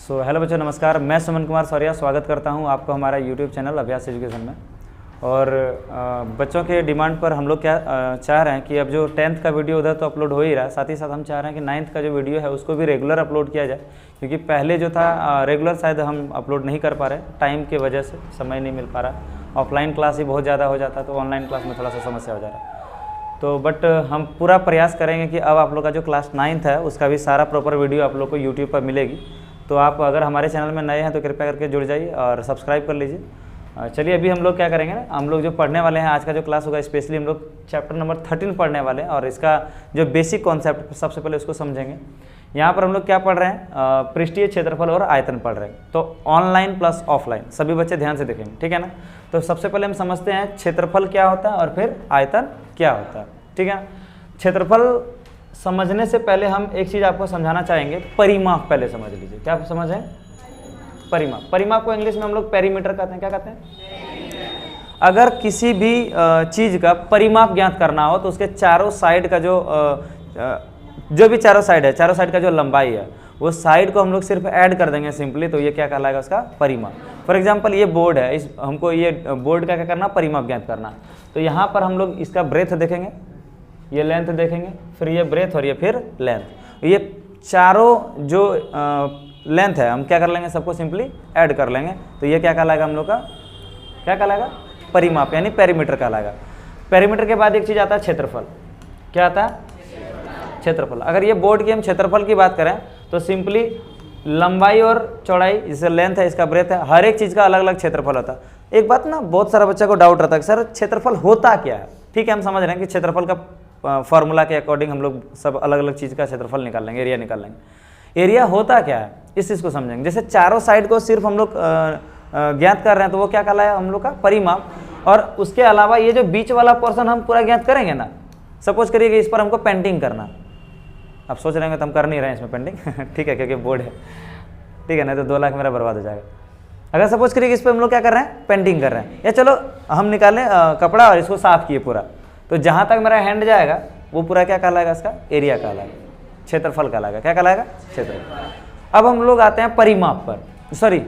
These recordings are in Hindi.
हेलो बच्चों, नमस्कार। मैं सुमन कुमार सौर्या स्वागत करता हूं आपको हमारा यूट्यूब चैनल अभ्यास एजुकेशन में। और बच्चों के डिमांड पर हम लोग क्या चाह रहे हैं कि अब जो 10th का वीडियो उधर तो अपलोड हो ही रहा है, साथ ही साथ हम चाह रहे हैं कि 9th का जो वीडियो है उसको भी रेगुलर अपलोड किया जाए, क्योंकि पहले जो था रेगुलर शायद हम अपलोड नहीं कर पा रहे, टाइम की वजह से समय नहीं मिल पा रहा। ऑफलाइन क्लास ही बहुत ज़्यादा हो जाता है, तो ऑनलाइन क्लास में थोड़ा सा समस्या हो जा रहा है। तो बट हम पूरा प्रयास करेंगे कि अब आप लोग का जो क्लास 9th है उसका भी सारा प्रॉपर वीडियो आप लोग को यूट्यूब पर मिलेगी। तो आप अगर हमारे चैनल में नए हैं तो कृपया करके जुड़ जाइए और सब्सक्राइब कर लीजिए। चलिए अभी हम लोग क्या करेंगे ना, हम लोग जो पढ़ने वाले हैं, आज का जो क्लास होगा स्पेशली हम लोग चैप्टर नंबर 13 पढ़ने वाले हैं और इसका जो बेसिक कॉन्सेप्ट सबसे पहले उसको समझेंगे। यहाँ पर हम लोग क्या पढ़ रहे हैं, पृष्ठीय क्षेत्रफल और आयतन पढ़ रहे हैं। तो ऑनलाइन प्लस ऑफलाइन सभी बच्चे ध्यान से देखेंगे, ठीक है ना। तो सबसे पहले हम समझते हैं क्षेत्रफल क्या होता है और फिर आयतन क्या होता है, ठीक है। क्षेत्रफल समझने से पहले हम एक चीज़ आपको समझाना चाहेंगे, परिमाप पहले समझ लीजिए। क्या समझें? परिमाप। परिमाप को इंग्लिश में हम लोग पेरीमीटर कहते हैं। क्या कहते हैं? अगर किसी भी चीज़ का परिमाप ज्ञात करना हो तो उसके चारों साइड का जो भी चारों साइड है, चारों साइड का जो लंबाई है, वो साइड को हम लोग सिर्फ ऐड कर देंगे सिंपली, तो ये क्या कहलाएगा? उसका परिमाप। फॉर एग्जाम्पल ये बोर्ड है, हमको ये बोर्ड का क्या करना, परिमाप ज्ञात करना। तो यहाँ पर हम लोग इसका ब्रेथ देखेंगे, ये लेंथ देखेंगे, फिर ये ब्रेथ और ये फिर लेंथ। ये चारों जो लेंथ है हम क्या कर लेंगे, सबको सिंपली ऐड कर लेंगे, तो ये क्या कहलाएगा हम लोग का? क्या कहलाएगा? परिमाप, यानी पेरीमीटर कहलाएगा। पेरीमीटर के बाद एक चीज़ आता है क्षेत्रफल। क्या आता है? क्षेत्रफल। अगर ये बोर्ड की हम क्षेत्रफल की बात करें तो सिंपली लंबाई और चौड़ाई, जैसे लेंथ है, इसका ब्रेथ है, हर एक चीज़ का अलग अलग क्षेत्रफल होता है। एक बात ना, बहुत सारा बच्चा को डाउट रहता है कि सर क्षेत्रफल होता क्या है। ठीक है, हम समझ रहे हैं कि क्षेत्रफल का फॉर्मूला के अकॉर्डिंग हम लोग सब अलग अलग चीज़ का क्षेत्रफल निकाल लेंगे, एरिया निकाल लेंगे। एरिया होता क्या है इस चीज़ को समझेंगे। जैसे चारों साइड को सिर्फ हम लोग ज्ञात कर रहे हैं तो वो क्या कहलाया हम लोग का? परिमाप। और उसके अलावा ये जो बीच वाला पोर्शन हम पूरा ज्ञात करेंगे ना, सपोज करिए कि इस पर हमको पेंटिंग करना। आप सोच रहे हैं तो हम कर नहीं रहे हैं इसमें पेंटिंग ठीक है, क्योंकि बोर्ड है, ठीक है, नहीं तो 2 लाख मेरा बर्बाद हो जाएगा। अगर सपोज करिए कि इस पर हम लोग क्या कर रहे हैं, पेंटिंग कर रहे हैं, या चलो हम निकालें कपड़ा और इसको साफ किए पूरा, तो जहाँ तक मेरा हैंड जाएगा वो पूरा क्या कहलाएगा? इसका एरिया कहलाएगा, क्षेत्रफल कहलाएगा। क्या कहलाएगा? क्षेत्रफल। अब हम लोग आते हैं परिमाप पर, सॉरी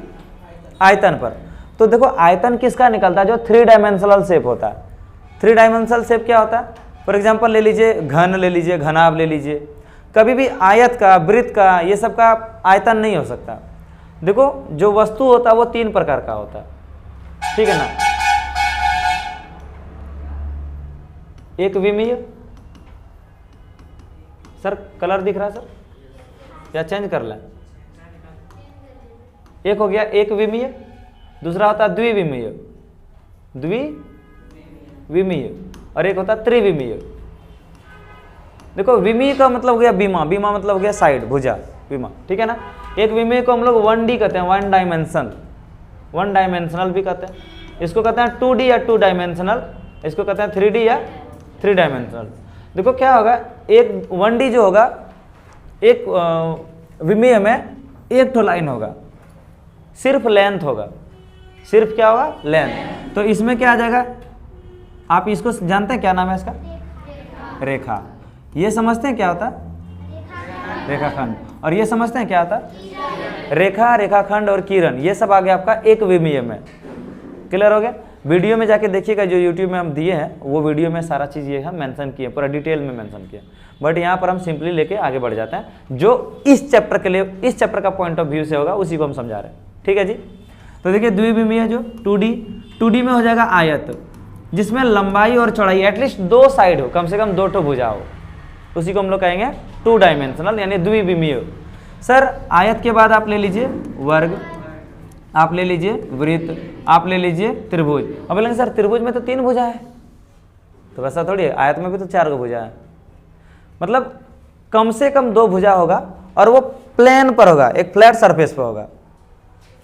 आयतन पर। तो देखो आयतन किसका निकलता है? जो 3 डायमेंशनल शेप होता है। 3 डायमेंशनल शेप क्या होता है? फॉर एग्जाम्पल ले लीजिए घन, ले लीजिए घनाभ, ले लीजिए। कभी भी आयत का, वृत्त का, ये सब का आयतन नहीं हो सकता। देखो जो वस्तु होता है वो 3 प्रकार का होता है, ठीक है ना। एक विमीय, सर कलर दिख रहा है सर, या चेंज कर लें? एक हो गया एक विमीय, दूसरा होता है द्विविमीय, द्विविमीय, और एक होता है त्रिविमीय। देखो विमीय का मतलब हो गया बीमा, बीमा मतलब हो गया साइड, भुजा, बीमा, ठीक है ना। एक विमीय को हम लोग 1D कहते हैं, 1 डायमेंशन, 1 डायमेंशनल भी कहते हैं। इसको कहते हैं 2D या 2 डायमेंशनल, इसको कहते हैं 3D या 3 डायमेंशनल। देखो क्या होगा, एक 1D जो होगा, एक विमीय में एक ठो लाइन होगा, सिर्फ लेंथ होगा, सिर्फ क्या होगा? लेंथ। तो इसमें क्या आ जाएगा? आप इसको जानते हैं क्या नाम है इसका? रेखा। ये समझते हैं क्या होता है? रेखाखंड। और ये समझते हैं क्या होता है? रेखा, रेखाखंड और किरण, ये सब आ गया आपका एक विमीय में। क्लियर हो गया? वीडियो में जाके देखिएगा, जो यूट्यूब में हम दिए हैं वो वीडियो में सारा चीज़ ये हम मेंशन किए, पूरा डिटेल में मेंशन किया। बट यहाँ पर हम सिंपली लेके आगे बढ़ जाते हैं, जो इस चैप्टर के लिए, इस चैप्टर का पॉइंट ऑफ व्यू से होगा उसी को हम समझा रहे हैं, ठीक है जी। तो देखिए द्विविमीय जो 2D में हो जाएगा आयत, जिसमें लंबाई और चौड़ाई एटलीस्ट 2 साइड हो, कम से कम 2 ठो भुजा हो, उसी को हम लोग कहेंगे 2 डायमेंशनल यानी द्विविमीय। सर आयत के बाद आप ले लीजिए वर्ग, आप ले लीजिए वृत्त, आप ले लीजिए त्रिभुज। अब बोलेंगे सर त्रिभुज में तो 3 भुजा है, तो वैसा थोड़ी है, आयत में भी तो 4 को भुजा है। मतलब कम से कम 2 भुजा होगा और वो प्लेन पर होगा, एक फ्लैट सरफेस पर होगा।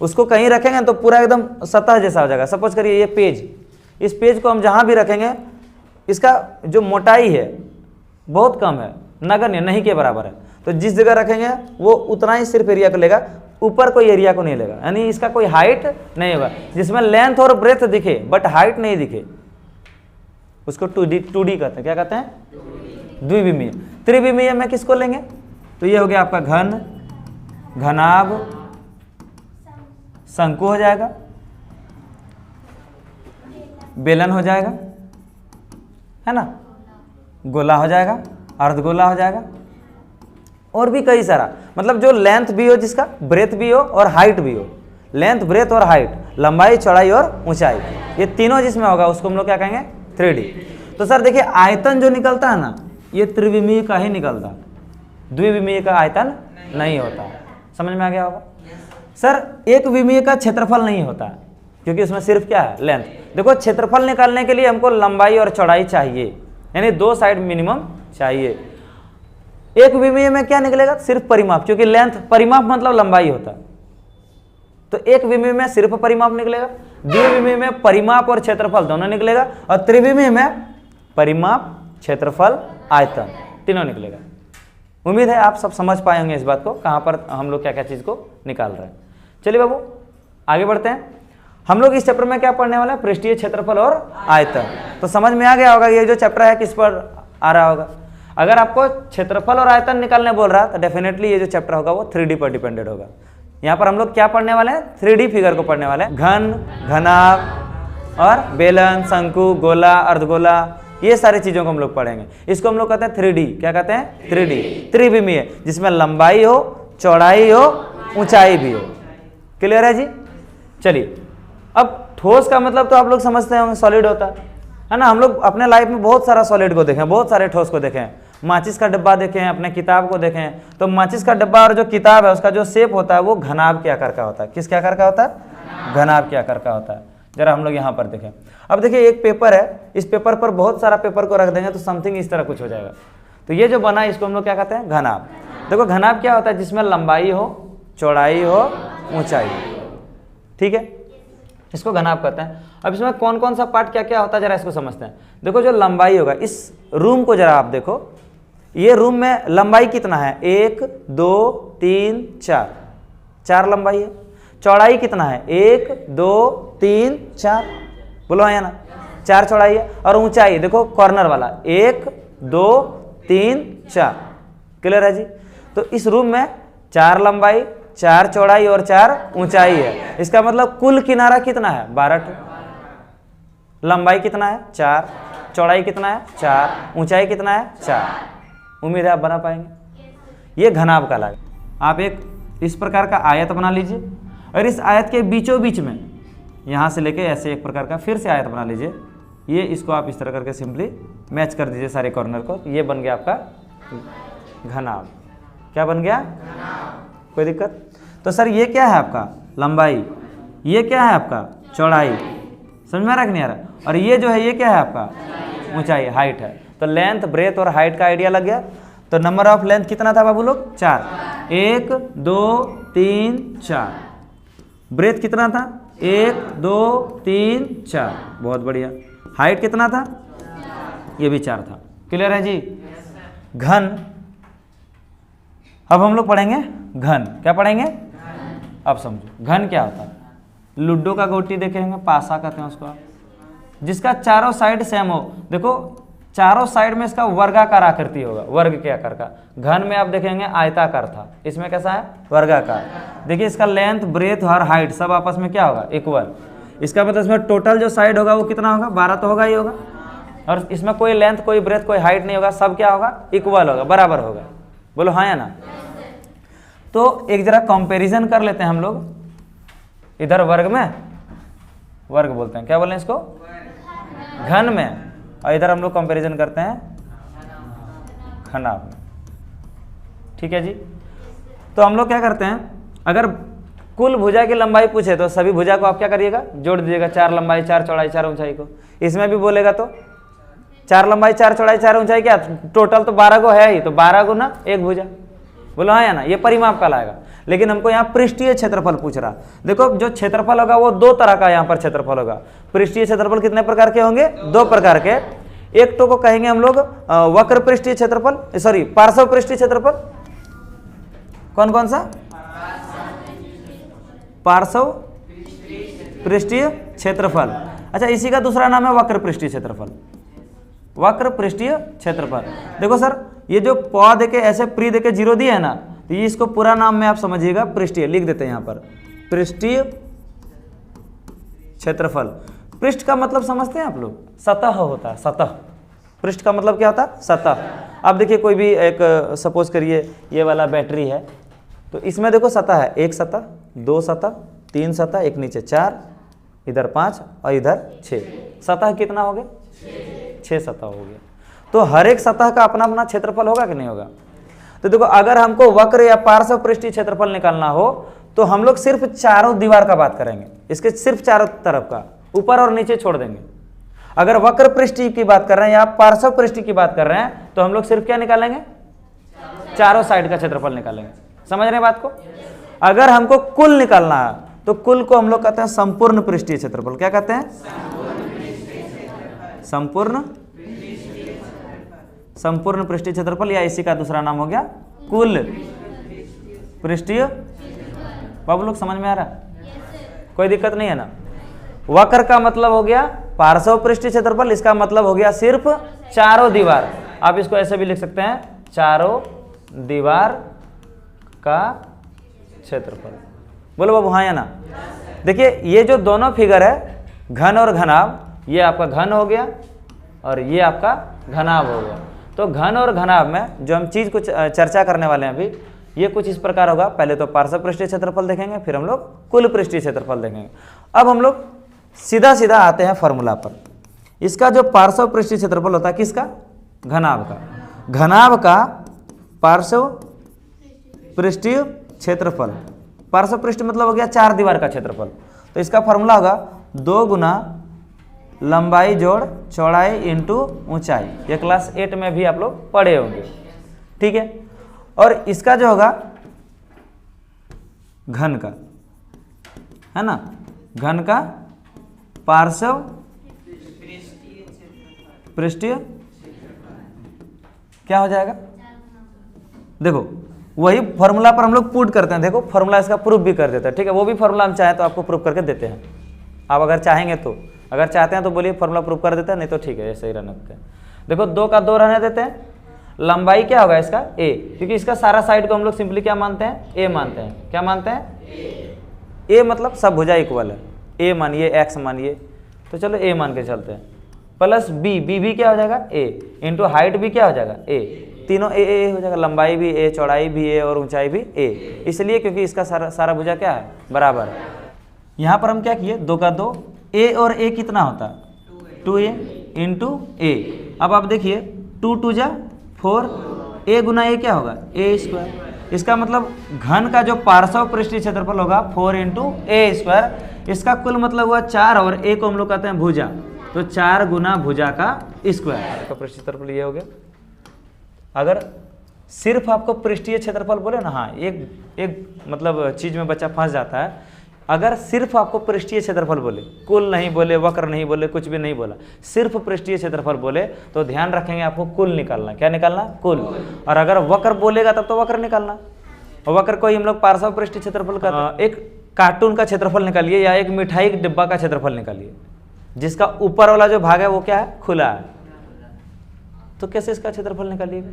उसको कहीं रखेंगे तो पूरा एकदम सतह जैसा हो जाएगा। सपोज करिए ये पेज, इस पेज को हम जहाँ भी रखेंगे, इसका जो मोटाई है बहुत कम है, नगण्य, नहीं के बराबर है, तो जिस जगह रखेंगे वो उतना ही सिर्फ एरिया को लेगा, ऊपर कोई एरिया को नहीं लेगा, यानी इसका कोई हाइट नहीं होगा। जिसमें लेंथ और ब्रेथ दिखे बट हाइट नहीं दिखे उसको 2D कहते हैं। क्या कहते हैं? द्विविमीय। त्रिविमीय में किसको लेंगे? तो ये हो गया आपका घन, घनाभ, शंकु हो जाएगा, बेलन हो जाएगा, है ना, गोला हो जाएगा, अर्धगोला हो जाएगा, और भी कई सारा, मतलब जो लेंथ भी हो, जिसका ब्रेथ भी हो और हाइट भी हो, लेंथ ब्रेथ और हाइट, लंबाई चौड़ाई और ऊंचाई, ये तीनों जिसमें होगा उसको हम लोग क्या कहेंगे 3D। तो सर देखिए आयतन जो निकलता है ना, ये त्रिविमीय का ही निकलता है, द्विविमीय का आयतन नहीं होता है। समझ में आ गया होगा। सर एक विमीय का क्षेत्रफल नहीं होता है, क्योंकि उसमें सिर्फ क्या है, लेंथ। देखो क्षेत्रफल निकालने के लिए हमको लंबाई और चौड़ाई चाहिए, यानी 2 साइड मिनिमम चाहिए। एक विमीय में क्या निकलेगा, सिर्फ परिमाप, क्योंकि लेंथ परिमाप मतलब लंबाई होता है, तो एक विमीय में सिर्फ परिमाप निकलेगा। द्विविमीय में परिमाप और क्षेत्रफल दोनों निकलेगा, और त्रिविमीय में परिमाप, क्षेत्रफल, आयतन तीनों निकलेगा। उम्मीद है आप सब समझ पाए होंगे इस बात को, कहाँ पर हम लोग क्या क्या चीज़ को निकाल रहे हैं। चलिए बाबू आगे बढ़ते हैं। हम लोग इस चैप्टर में क्या पढ़ने वाले हैं, पृष्ठीय क्षेत्रफल और आयतन। तो समझ में आ गया होगा ये जो चैप्टर है किस पर आ रहा होगा। अगर आपको क्षेत्रफल और आयतन निकालने बोल रहा है तो डेफिनेटली ये जो चैप्टर होगा वो 3D पर डिपेंडेड होगा। यहाँ पर हम लोग क्या पढ़ने वाले हैं, 3D फिगर को पढ़ने वाले हैं। घन, घनाभ और बेलन, शंकु, गोला, अर्धगोला, ये सारी चीज़ों को हम लोग पढ़ेंगे। इसको हम लोग कहते हैं 3D। क्या कहते हैं, 3D, त्रिविमीय, जिसमें लंबाई हो, चौड़ाई हो, ऊंचाई भी हो। क्लियर है जी। चलिए अब ठोस का मतलब तो आप लोग समझते होंगे सॉलिड होता है ना। हम लोग अपने लाइफ में बहुत सारा सॉलिड को देखें, बहुत सारे ठोस को देखें। माचिस का डब्बा देखें, अपने किताब को देखें, तो माचिस का डब्बा और जो किताब है उसका जो शेप होता है वो घनाभ के आकार का होता है। किस के आकार का होता है, घनाभ के आकार का होता है। जरा हम लोग यहाँ पर देखें। अब देखिए एक पेपर है, इस पेपर पर बहुत सारा पेपर को रख देंगे तो समथिंग इस तरह कुछ हो जाएगा। तो ये जो बना है इसको हम लोग क्या कहते हैं, घनाभ। देखो घनाभ क्या होता है, जिसमें लंबाई हो, चौड़ाई हो, ऊंचाई हो। ठीक है, इसको घनाभ कहते हैं। अब इसमें कौन कौन सा पार्ट क्या क्या होता है जरा इसको समझते हैं। देखो जो लंबाई होगा, इस रूम को जरा आप देखो, ये रूम में लंबाई कितना है, 1 2 3 4, 4 लंबाई है। चौड़ाई कितना है, 1 2 3 4, बोलो है ना, 4 चौड़ाई है। और ऊंचाई देखो कॉर्नर वाला, 1 2 3 4। क्लियर है जी। तो इस रूम में 4 लंबाई, 4 चौड़ाई और 4 ऊंचाई है। इसका मतलब कुल किनारा कितना है, 12 ठो। लंबाई कितना है, 4, चौड़ाई कितना है, 4, ऊंचाई कितना है, 4। उम्मीद है आप बना पाएंगे। ये घनाभ का लाग। आप एक इस प्रकार का आयत बना लीजिए, और इस आयत के बीचों बीच में यहाँ से लेके ऐसे एक प्रकार का फिर से आयत बना लीजिए। ये इसको आप इस तरह करके सिंपली मैच कर दीजिए सारे कॉर्नर को। ये बन गया आपका घनाभ। क्या बन गया, कोई दिक्कत। तो सर ये क्या है आपका, लंबाई, ये क्या है आपका, चौड़ाई। समझ में आ रहा कि नहीं आ रहा। और ये जो है ये क्या है आपका, ऊंचाई, हाइट है। तो लेंथ, ब्रेथ और हाइट का आइडिया लग गया। तो नंबर ऑफ लेंथ कितना था बाबू लोग, 4, 1 2 3 4। ब्रेथ कितना था, 1 2 3 4, बहुत बढ़िया। हाइट कितना था, ये भी 4 था। क्लियर है जी। घन, अब हम लोग पढ़ेंगे घन। क्या पढ़ेंगे, अब समझो घन क्या होता है। लूडो का गोटी देखेंगे, पासा कहते हैं उसको, जिसका चारों साइड सेम हो। देखो चारों साइड में इसका वर्गाकार आकृति होगा, वर्ग के आकार का। घन में आप देखेंगे आयताकार था, इसमें कैसा है, वर्गाकार। देखिए इसका लेंथ, ब्रेथ और हाइट सब आपस में क्या होगा, इक्वल। इसका मतलब इसमें टोटल जो साइड होगा वो कितना होगा, 12 तो होगा ही होगा। और इसमें कोई लेंथ, कोई ब्रेथ, कोई हाइट नहीं होगा, सब क्या होगा, इक्वल होगा, बराबर होगा। बोलो हाँ या ना। तो एक जरा कंपैरिजन कर लेते हैं हम लोग। इधर वर्ग में, वर्ग बोलते हैं, क्या बोले इसको, घन में। और इधर हम लोग कंपैरिजन करते हैं घनाभ में। ठीक है जी। तो हम लोग क्या करते हैं, अगर कुल भुजा की लंबाई पूछे तो सभी भुजा को आप क्या करिएगा, जोड़ दीजिएगा। 4 लंबाई, 4 चौड़ाई, 4 ऊंचाई को। इसमें भी बोलेगा तो 4 लंबाई, 4 चौड़ाई, 4 ऊंचाई, क्या टोटल तो 12 को है ही, तो 12 गुना 1 भुजा। बोलो हाँ या ना। ये परिमाप का लाएगा। लेकिन हमको यहाँ पृष्ठीय क्षेत्रफल पूछ रहा। देखो जो क्षेत्रफल होगा वो 2 तरह का यहाँ पर क्षेत्रफल होगा। पृष्ठीय क्षेत्रफल कितने प्रकार के होंगे, 2 प्रकार के। एक तो को कहेंगे हम लोग वक्र पृष्ठीय क्षेत्रफल, सॉरी पार्श्व पृष्ठीय क्षेत्रफल। कौन कौन सा, पार्श्व पृष्ठीय क्षेत्रफल। अच्छा, इसी का दूसरा नाम है वक्र पृष्ठीय क्षेत्रफल। वक्र पृष्ठीय क्षेत्रफल। देखो सर ये जो प देके ऐसे प्री देके 0 दिया है ना, तो ये इसको पूरा नाम में आप समझिएगा पृष्ठीय, लिख देते हैं यहाँ पर पृष्ठीय क्षेत्रफल। पृष्ठ का मतलब समझते हैं आप लोग, सतह होता है, सतह। पृष्ठ का मतलब क्या होता है? सतह। अब देखिए कोई भी एक सपोज करिए ये वाला बैटरी है, तो इसमें देखो सतह है, एक सतह, दो सतह, तीन सतह, एक नीचे 4, इधर 5 और इधर 6। सतह कितना हो गया? 6 सतह हो गया। तो हर एक सतह का अपना अपना क्षेत्रफल होगा कि नहीं होगा? तो देखो अगर हमको वक्र या पार्श्व पृष्ठीय क्षेत्रफल निकालना हो तो हम लोग सिर्फ चारों दीवार का बात करेंगे, इसके सिर्फ चारों तरफ का, ऊपर और नीचे छोड़ देंगे। अगर वक्र पृष्ठीय की बात कर रहे हैं या पार्श्व पृष्ठीय की बात कर रहे हैं तो हम लोग सिर्फ क्या निकालेंगे? चारों साइड का क्षेत्रफल निकालेंगे। समझ रहे हैं बात को? अगर हमको कुल निकालना है तो कुल को हम लोग कहते हैं संपूर्ण पृष्ठीय क्षेत्रफल। क्या कहते हैं? संपूर्ण पृष्ठीय क्षेत्रफल, या इसी का दूसरा नाम हो गया कुल पृष्ठीय। बाबू लोग समझ में आ रहा है? कोई दिक्कत नहीं है ना? वक्र का मतलब हो गया पार्श्व पृष्ठीय क्षेत्रफल, इसका मतलब हो गया सिर्फ चारों दीवार। आप इसको ऐसे भी लिख सकते हैं, चारों दीवार का क्षेत्रफल। बोलो बाबू हाँ या ना? देखिए ये जो दोनों फिगर है, घन और घनाभ, ये आपका घन हो गया और ये आपका घनाभ हो गया। तो घन और घनाभ में जो हम चीज को चर्चा करने वाले हैं अभी, ये कुछ इस प्रकार होगा। पहले तो पार्श्व पृष्ठीय क्षेत्रफल देखेंगे, फिर हम लोग कुल पृष्ठीय क्षेत्रफल देखेंगे। अब हम लोग सीधा सीधा आते हैं फॉर्मूला पर। इसका जो पार्श्व पृष्ठीय क्षेत्रफल होता है किसका? घनाभ का। घनाभ का पार्श्व पृष्ठीय क्षेत्रफल, पार्श्व पृष्ठ मतलब हो गया चार दीवार का क्षेत्रफल। तो इसका फॉर्मूला होगा 2 गुना लंबाई जोड़ चौड़ाई इंटू ऊंचाई। ये क्लास 8 में भी आप लोग पढ़े होंगे, ठीक है। और इसका जो होगा घन का, है ना, घन का पार्श्व पृष्ठीय क्या हो जाएगा? देखो वही फॉर्मूला पर हम लोग पुट करते हैं। देखो फॉर्मूला इसका प्रूफ भी कर देता है, ठीक है। वो भी फॉर्मूला हम चाहे तो आपको प्रूफ करके देते हैं, आप अगर चाहेंगे तो। अगर चाहते हैं तो बोलिए फॉर्मूला प्रूफ कर देते हैं, नहीं तो ठीक है ऐसे ही रहने देते हैं। देखो 2 का 2 रहने देते हैं। लंबाई क्या होगा इसका? a, क्योंकि इसका सारा साइड को हम लोग सिंपली क्या मानते हैं? a मानते हैं। क्या मानते हैं? a मतलब सब भुजा इक्वल है। a मानिए, x मानिए, तो चलो a मान के चलते हैं। प्लस b, b भी क्या हो जाएगा? a, इंटू हाइट भी क्या हो जाएगा? a, तीनों a हो जाएगा। लंबाई भी a, चौड़ाई भी a और ऊंचाई भी a, इसलिए क्योंकि इसका सारा भुजा क्या है? बराबर है। यहाँ पर हम क्या किए? 2 का 2, a और a कितना होता है? 2a into a। अब आप देखिए 2 2 जा 4, a गुना a क्या होगा? a square. इसका मतलब घन का जो पार्श्व पृष्ठीय क्षेत्रफल होगा 4 इंटू a स्क्वायर। इसका कुल मतलब हुआ 4 और a को हम लोग कहते हैं भुजा, तो 4 गुना भुजा का स्क्वायर का पृष्ठीय क्षेत्रफल ये हो गया। अगर सिर्फ आपको पृष्ठीय क्षेत्रफल बोले ना, हाँ एक मतलब चीज में बच्चा फंस जाता है। अगर सिर्फ आपको पृष्ठीय क्षेत्रफल बोले, कुल नहीं बोले, वक्र नहीं बोले, कुछ भी नहीं बोला, सिर्फ पृष्ठीय क्षेत्रफल बोले, तो ध्यान रखेंगे आपको कुल निकालना। क्या निकालना? कुल। और अगर वक्र बोलेगा तब तो वक्र निकालना। और वक्र को ही हम लोग पार्श्व पृष्ठीय क्षेत्रफल का, एक कार्टून का क्षेत्रफल निकालिए या एक मिठाई के डिब्बा का क्षेत्रफल निकालिए, जिसका ऊपर वाला जो भाग है वो क्या है? खुला है। तो कैसे इसका क्षेत्रफल निकालिएगा?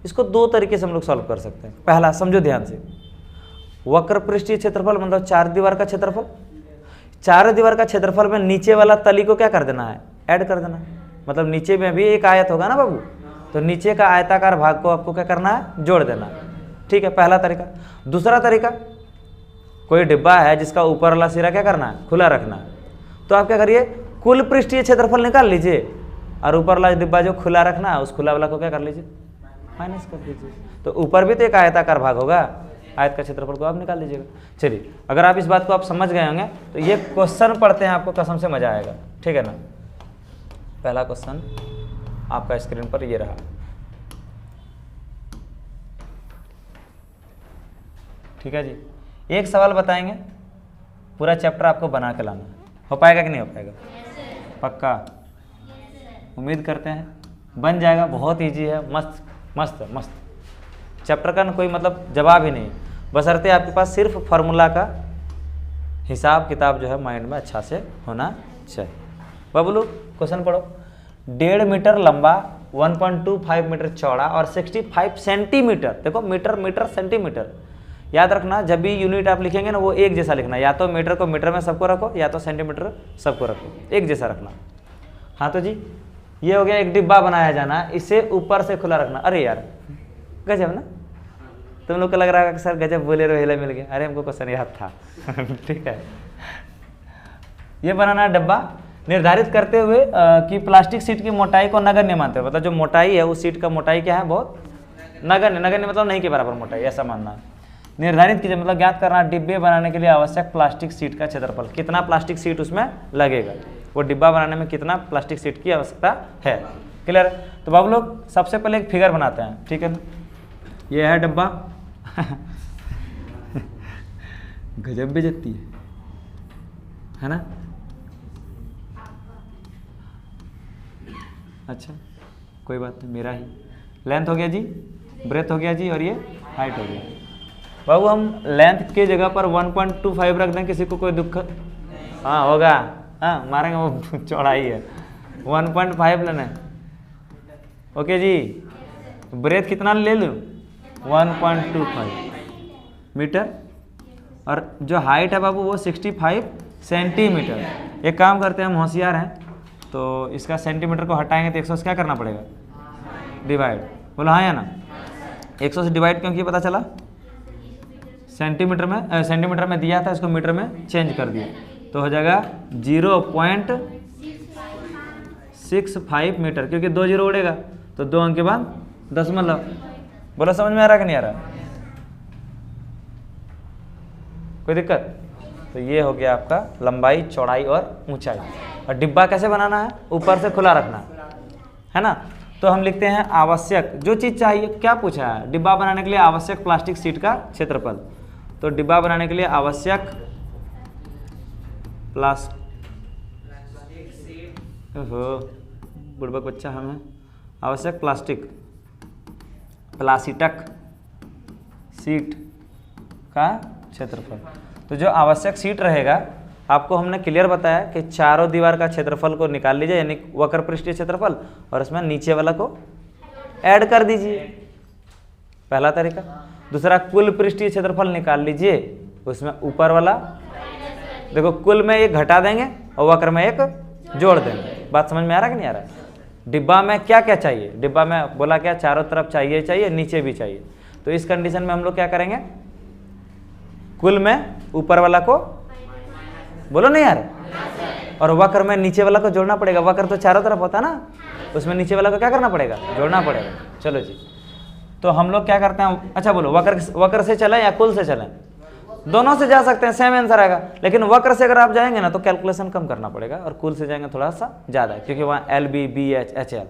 इसको 2 तरीके से हम लोग सॉल्व कर सकते हैं। पहला समझो ध्यान से, वक्र पृष्ठीय क्षेत्रफल मतलब 4 दीवार का क्षेत्रफल। 4 दीवार का क्षेत्रफल में नीचे वाला तली को क्या कर देना है? ऐड कर देना है। मतलब नीचे में भी एक आयत होगा ना बाबू, तो नीचे का आयताकार भाग को आपको क्या करना है? जोड़ देना। ठीक है, पहला तरीका। दूसरा तरीका, कोई डिब्बा है जिसका ऊपर वाला सिरा क्या करना है? खुला रखना है। तो आप क्या करिए? कुल पृष्ठीय क्षेत्रफल निकाल लीजिए और ऊपर वाला डिब्बा जो खुला रखना है उस खुला वाला को क्या कर लीजिए? माइनस कर दीजिए। तो ऊपर भी तो एक आयताकार भाग होगा, आयत का क्षेत्रफल को आप निकाल लीजिएगा। चलिए, अगर आप इस बात को आप समझ गए होंगे तो ये क्वेश्चन पढ़ते हैं, आपको कसम से मजा आएगा, ठीक है ना। पहला क्वेश्चन आपका स्क्रीन पर ये रहा, ठीक है जी। एक सवाल बताएंगे, पूरा चैप्टर आपको बना के लाना है। हो पाएगा कि नहीं हो पाएगा? पक्का? उम्मीद करते हैं बन जाएगा। बहुत इजी है, मस्त मस्त मस्त चैप्टर का, कोई मतलब जवाब ही नहीं, बशर्ते आपके पास सिर्फ फार्मूला का हिसाब किताब जो है माइंड में अच्छा से होना चाहिए। बबलू क्वेश्चन पढ़ो। 1.5 मीटर लंबा, 1.25 मीटर चौड़ा और 65 सेंटीमीटर, देखो मीटर मीटर सेंटीमीटर, याद रखना जब भी यूनिट आप लिखेंगे ना वो एक जैसा लिखना, या तो मीटर को मीटर में सबको रखो या तो सेंटीमीटर सबको रखो, एक जैसा रखना। हाँ तो जी ये हो गया एक डिब्बा बनाया जाना, इसे ऊपर से खुला रखना। अरे यार गजब ना, तुम लोग को लग रहा है कि सर गजब बोले रोहेला मिल गया, अरे हमको क्वेश्चन याद था। ठीक है, ये बनाना डब्बा निर्धारित करते हुए कि प्लास्टिक सीट की मोटाई को नगण्य मानते हैं, मतलब जो मोटाई है उस सीट का मोटाई क्या है, बहुत नगण्य, नगण्य मतलब नहीं के बराबर मोटाई, ऐसा मानना। निर्धारित कीजिए मतलब ज्ञात करना डिब्बे बनाने के लिए आवश्यक प्लास्टिक सीट का क्षेत्रफल, कितना प्लास्टिक सीट उसमें लगेगा, वो डिब्बा बनाने में कितना प्लास्टिक सीट की आवश्यकता है। क्लियर? तो बाबू लोग सबसे पहले एक फिगर बनाते हैं, ठीक है ना, ये है डब्बा। गजब बेइज्जती है ना। अच्छा कोई बात नहीं, मेरा ही लेंथ हो गया जी, ब्रेथ हो गया जी, और ये हाइट हो गया। बाबू हम लेंथ की जगह पर 1.25 रख दें, किसी को कोई दुख? हाँ होगा, हाँ मारेंगे, वो चौड़ाई है 1.5 लेना है। ओके जी, ब्रेथ कितना ले लूँ? 1.25 मीटर, और जो हाइट है बाबू वो 65 सेंटीमीटर। एक काम करते हैं, हम होशियार हैं तो इसका सेंटीमीटर को हटाएंगे तो 100 से क्या करना पड़ेगा, डिवाइड। बोलो हाँ या ना, 100 से डिवाइड क्यों किया पता चला, सेंटीमीटर में दिया था, इसको मीटर में चेंज कर दिया तो हो जाएगा 0.65 मीटर, क्योंकि 2 जीरो उड़ेगा तो 2 अंक के बाद दशमलव। बोलो समझ में आ रहा कि नहीं आ रहा, कोई दिक्कत? तो ये हो गया आपका लंबाई, चौड़ाई और ऊंचाई। और डिब्बा कैसे बनाना है, ऊपर से खुला रखना है ना। तो हम लिखते हैं आवश्यक, जो चीज़ चाहिए, क्या पूछा है, डिब्बा बनाने के लिए आवश्यक प्लास्टिक सीट का क्षेत्रफल। तो डिब्बा बनाने के लिए आवश्यक बुड़बक बच्चा हमें, आवश्यक प्लास्टिक सीट का क्षेत्रफल। तो जो आवश्यक सीट रहेगा, आपको हमने क्लियर बताया कि चारों दीवार का क्षेत्रफल को निकाल लीजिए, यानी वक्र पृष्ठीय क्षेत्रफल, और इसमें नीचे वाला को ऐड कर दीजिए, पहला तरीका। दूसरा, कुल पृष्ठीय क्षेत्रफल निकाल लीजिए, उसमें ऊपर वाला देखो, कुल में एक घटा देंगे और वक्र में एक जोड़ देंगे। बात समझ में आ रहा कि नहीं आ रहा? डिब्बा में क्या क्या चाहिए, डिब्बा में बोला क्या, चारों तरफ चाहिए, नीचे भी चाहिए। तो इस कंडीशन में हम लोग क्या करेंगे, कुल में ऊपर वाला को, बोलो नहीं यार, और वक्र में नीचे वाला को जोड़ना पड़ेगा। वक्र तो चारों तरफ होता है ना, उसमें नीचे वाला को क्या करना पड़ेगा, जोड़ना पड़ेगा। चलो जी, तो हम लोग क्या करते हैं, अच्छा बोलो, वक्र से चलें या कुल से चलें? दोनों से जा सकते हैं, सेम आंसर आएगा। लेकिन वक्र से अगर आप जाएंगे ना तो कैलकुलेशन कम करना पड़ेगा, और कुल से जाएंगे थोड़ा सा ज़्यादा, क्योंकि वहाँ L B B H H L,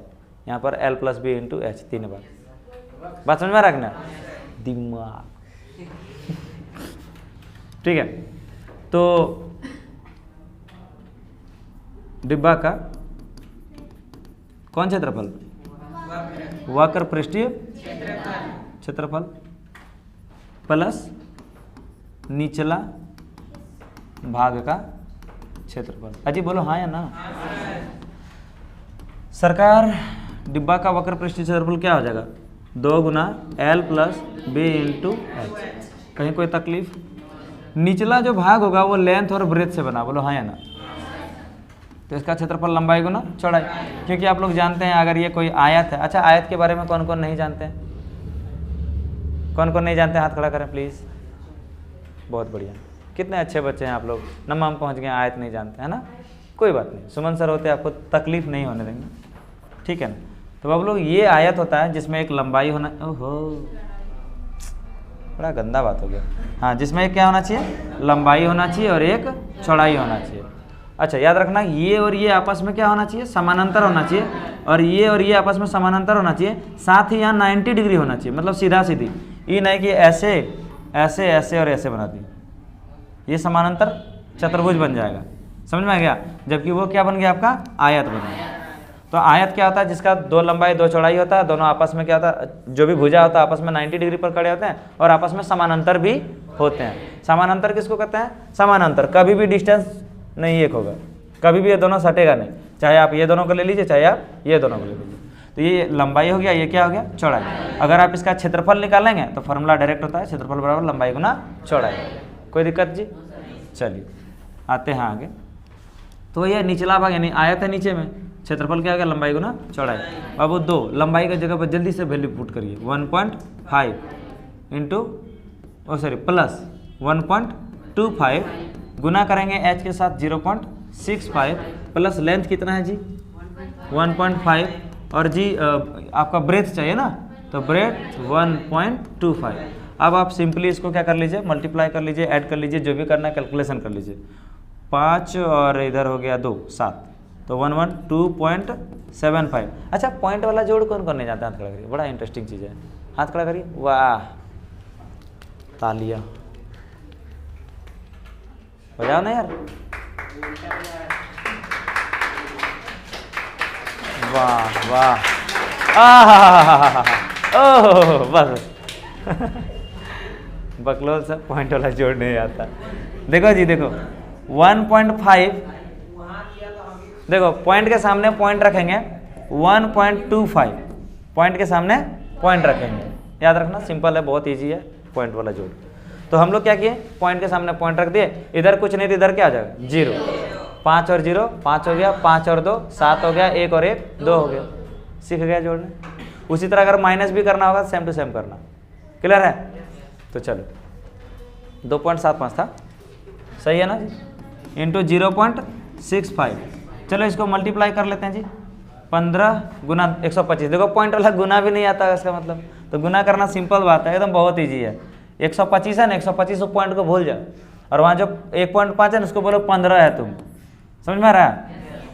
यहाँ पर L plus B into H, 3 बार। बात समझ में रखना, दिमाग ठीक है। तो डिब्बा का कौन क्षेत्रफल, वक्र पृष्ठीय क्षेत्रफल प्लस निचला भाग का क्षेत्रफल। अजी बोलो हाँ या ना। सरकार, डिब्बा का वक्र पृष्ठीय क्षेत्रफल क्या हो जाएगा, 2 गुना L plus B into H. कहीं कोई तकलीफ? निचला जो भाग होगा वो लेंथ और ब्रेथ से बना, बोलो हाँ या ना। तो इसका क्षेत्रफल लंबाई गुना चौड़ाई, क्योंकि आप लोग जानते हैं अगर ये कोई आयत है। अच्छा, आयत के बारे में कौन कौन नहीं जानते हैं, कौन कौन नहीं जानते हैं, हाथ खड़ा करें प्लीज़। बहुत बढ़िया, कितने अच्छे बच्चे हैं आप लोग, नम्मा पहुँच गए, आयत नहीं जानते हैं ना। कोई बात नहीं, सुमन सर होते आपको तकलीफ नहीं होने देंगे, ठीक है ना। तो आप लोग, ये आयत होता है जिसमें एक लंबाई होना, ओहो बड़ा गंदा बात हो गया। हाँ, जिसमें एक क्या होना चाहिए, लंबाई होना चाहिए और एक चौड़ाई होना चाहिए। अच्छा याद रखना, ये और ये आपस में क्या होना चाहिए, समानांतर होना चाहिए, और ये आपस में समानांतर होना चाहिए। साथ ही यहाँ 90 डिग्री होना चाहिए, मतलब सीधा सीधी, ये नहीं कि ऐसे ऐसे ऐसे और ऐसे बना दी, ये समानांतर चतुर्भुज बन जाएगा। समझ में आ गया? जबकि वो क्या बन गया, आपका आयत बन गया। तो आयत क्या होता है, जिसका 2 लंबाई 2 चौड़ाई होता है, दोनों आपस में क्या होता है, जो भी भुजा होता है आपस में 90 डिग्री पर खड़े होते हैं, और आपस में समानांतर भी होते हैं। समानांतर किसको कहते हैं, समानांतर कभी भी डिस्टेंस नहीं एक होगा, कभी भी ये दोनों सटेगा नहीं, चाहे आप ये दोनों को ले लीजिए, चाहे आप ये दोनों को ले लीजिए। तो ये लंबाई हो गया, ये क्या हो गया, चौड़ाई। अगर आप इसका क्षेत्रफल निकालेंगे तो फॉर्मूला डायरेक्ट होता है क्षेत्रफल बराबर लंबाई गुना चौड़ाई। कोई दिक्कत जी? चलिए आते हैं आगे। तो ये निचला भाग यानी आयत है नीचे में, क्षेत्रफल क्या हो गया, लंबाई गुना चौड़ाई। अब वो 2 लंबाई की जगह पर जल्दी से वैल्यू पुट करिए, 1.5 इंटू प्लस 1.25 गुना करेंगे h के साथ 0.65 प्लस लेंथ कितना है जी 1.5 और जी आपका ब्रेथ चाहिए ना, तो ब्रेथ 1.25। अब आप सिंपली इसको क्या कर लीजिए, मल्टीप्लाई कर लीजिए, ऐड कर लीजिए, जो भी करना है कैलकुलेशन कर लीजिए। 5 और इधर हो गया 2 7, तो 112.75। अच्छा पॉइंट वाला जोड़ कौन करने जाता है, हाथ खड़ा करिए, बड़ा इंटरेस्टिंग चीज़ है, हाथ खड़ा करिए, वाह तालियां बजाओ ना यार, वाह वाह, ओह बस बकलोल से पॉइंट वाला जोड़ नहीं आता। देखो जी देखो 1.5, देखो पॉइंट के सामने पॉइंट रखेंगे 1.25, पॉइंट के सामने पॉइंट रखेंगे, याद रखना सिंपल है, बहुत इजी है पॉइंट वाला जोड़। तो हम लोग क्या किए, पॉइंट के सामने पॉइंट रख दिए, इधर कुछ नहीं तो इधर क्या आ जाएगा 0, 5 और 0 5 हो गया, 5 और 2 7 हो गया, 1 और 1 2 हो गया, सीख गया जोड़ने। उसी तरह अगर माइनस भी करना होगा सेम टू सेम करना, क्लियर है? तो चलो 2.75 था, सही है ना जी, इंटू 0.65। चलो इसको मल्टीप्लाई कर लेते हैं जी, 15 गुना 125। देखो पॉइंट वाला गुना भी नहीं आता है इसका मतलब, तो गुना करना सिंपल बात है, एकदम बहुत ईजी है। 125 है ना, 125 पॉइंट को भूल जाओ, और वहाँ जो 1.5 है ना उसको बोलो 15 है, तुम समझ में आ रहा है?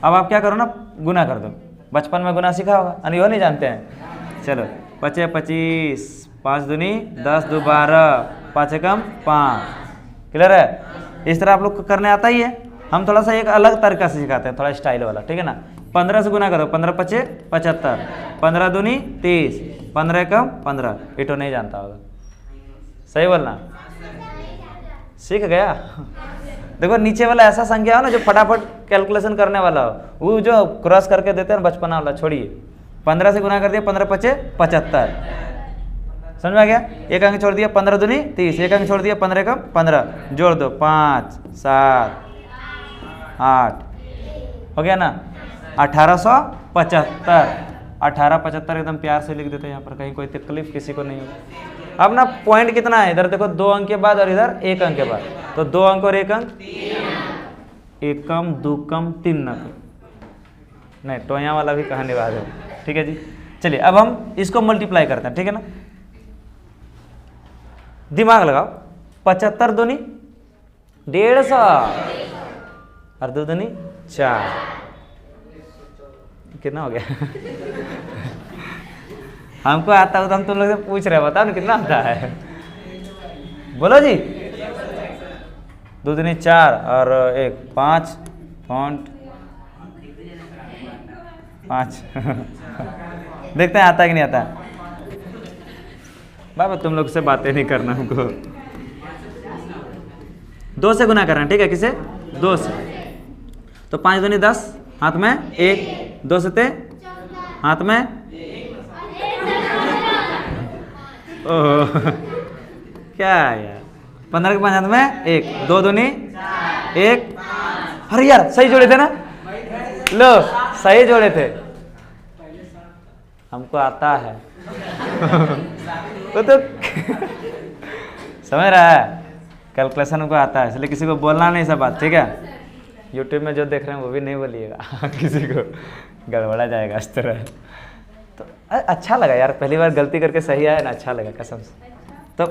अब आप क्या करो ना, गुना कर दो, बचपन में गुना सीखा होगा, अनियो नहीं जानते हैं। चलो 5 25, 5 दूनी 10 2 12, 5 कम 5, क्लियर है? इस तरह आप लोग को करने आता ही है, हम थोड़ा सा एक अलग तरीका से सिखाते हैं, थोड़ा स्टाइल वाला, ठीक है ना। 15 से गुना करो, 15 5 75, 15 दूनी 30, 15 कम 15, ये तो नहीं जानता होगा, सही बोलना, सीख गया। देखो नीचे वाला ऐसा संख्या हो ना जो फटाफट कैलकुलेशन करने वाला हो, वो जो क्रॉस करके देते हैं बचपना वाला छोड़िए। 15 से गुना कर दिया, 15 5 75, समझ में आ गया? एक अंक छोड़ दिया, 15 दूनी 30, एक अंक छोड़ दिया, 15 कम 15, जोड़ दो 5 7 8, हो गया ना 1875। 1875 एकदम प्यार से लिख देते हैं यहाँ पर, कहीं कोई तकलीफ किसी को नहीं होगी। अब ना पॉइंट कितना है, इधर देखो 2 अंक के बाद और इधर 1 अंक के बाद, तो 2 अंक और 1 अंक, 1 कम 2 कम 3 अंक, नहीं टोया वाला भी कहानी बात है, ठीक है जी। चलिए अब हम इसको मल्टीप्लाई करते हैं, ठीक है ना, दिमाग लगाओ। 75 दूनी 150 और 2 दूनी 4, कितना हो गया? हमको आता हो तो हम तुम लोग से पूछ रहे हैं, बताओ ना कितना आता है, बोलो जी। 2 दूनी 4 और 1 5, फॉन्ट 5 देखते हैं आता है कि नहीं आता। बाबा तुम लोग से बातें नहीं करना हमको, 2 से गुना करना, ठीक है, किसे 2 से, तो 5 दूनी 10, हाथ में 1, 2 से 3, हाथ में ओह क्या यार, 15 के 5 हाथ में 1, 2 दूनी 1, अरे यार सही जोड़े थे ना, लो सही जोड़े थे, हमको आता है वो तो समझ रहा है, कैलकुलेशन हमको आता है, इसलिए किसी को बोलना नहीं सब बात, ठीक है। यूट्यूब में जो देख रहे हैं वो भी नहीं बोलिएगा किसी को गड़बड़ा जाएगा इस तरह। तो अच्छा लगा यार, पहली बार गलती करके सही आया ना, अच्छा लगा कसम से। तो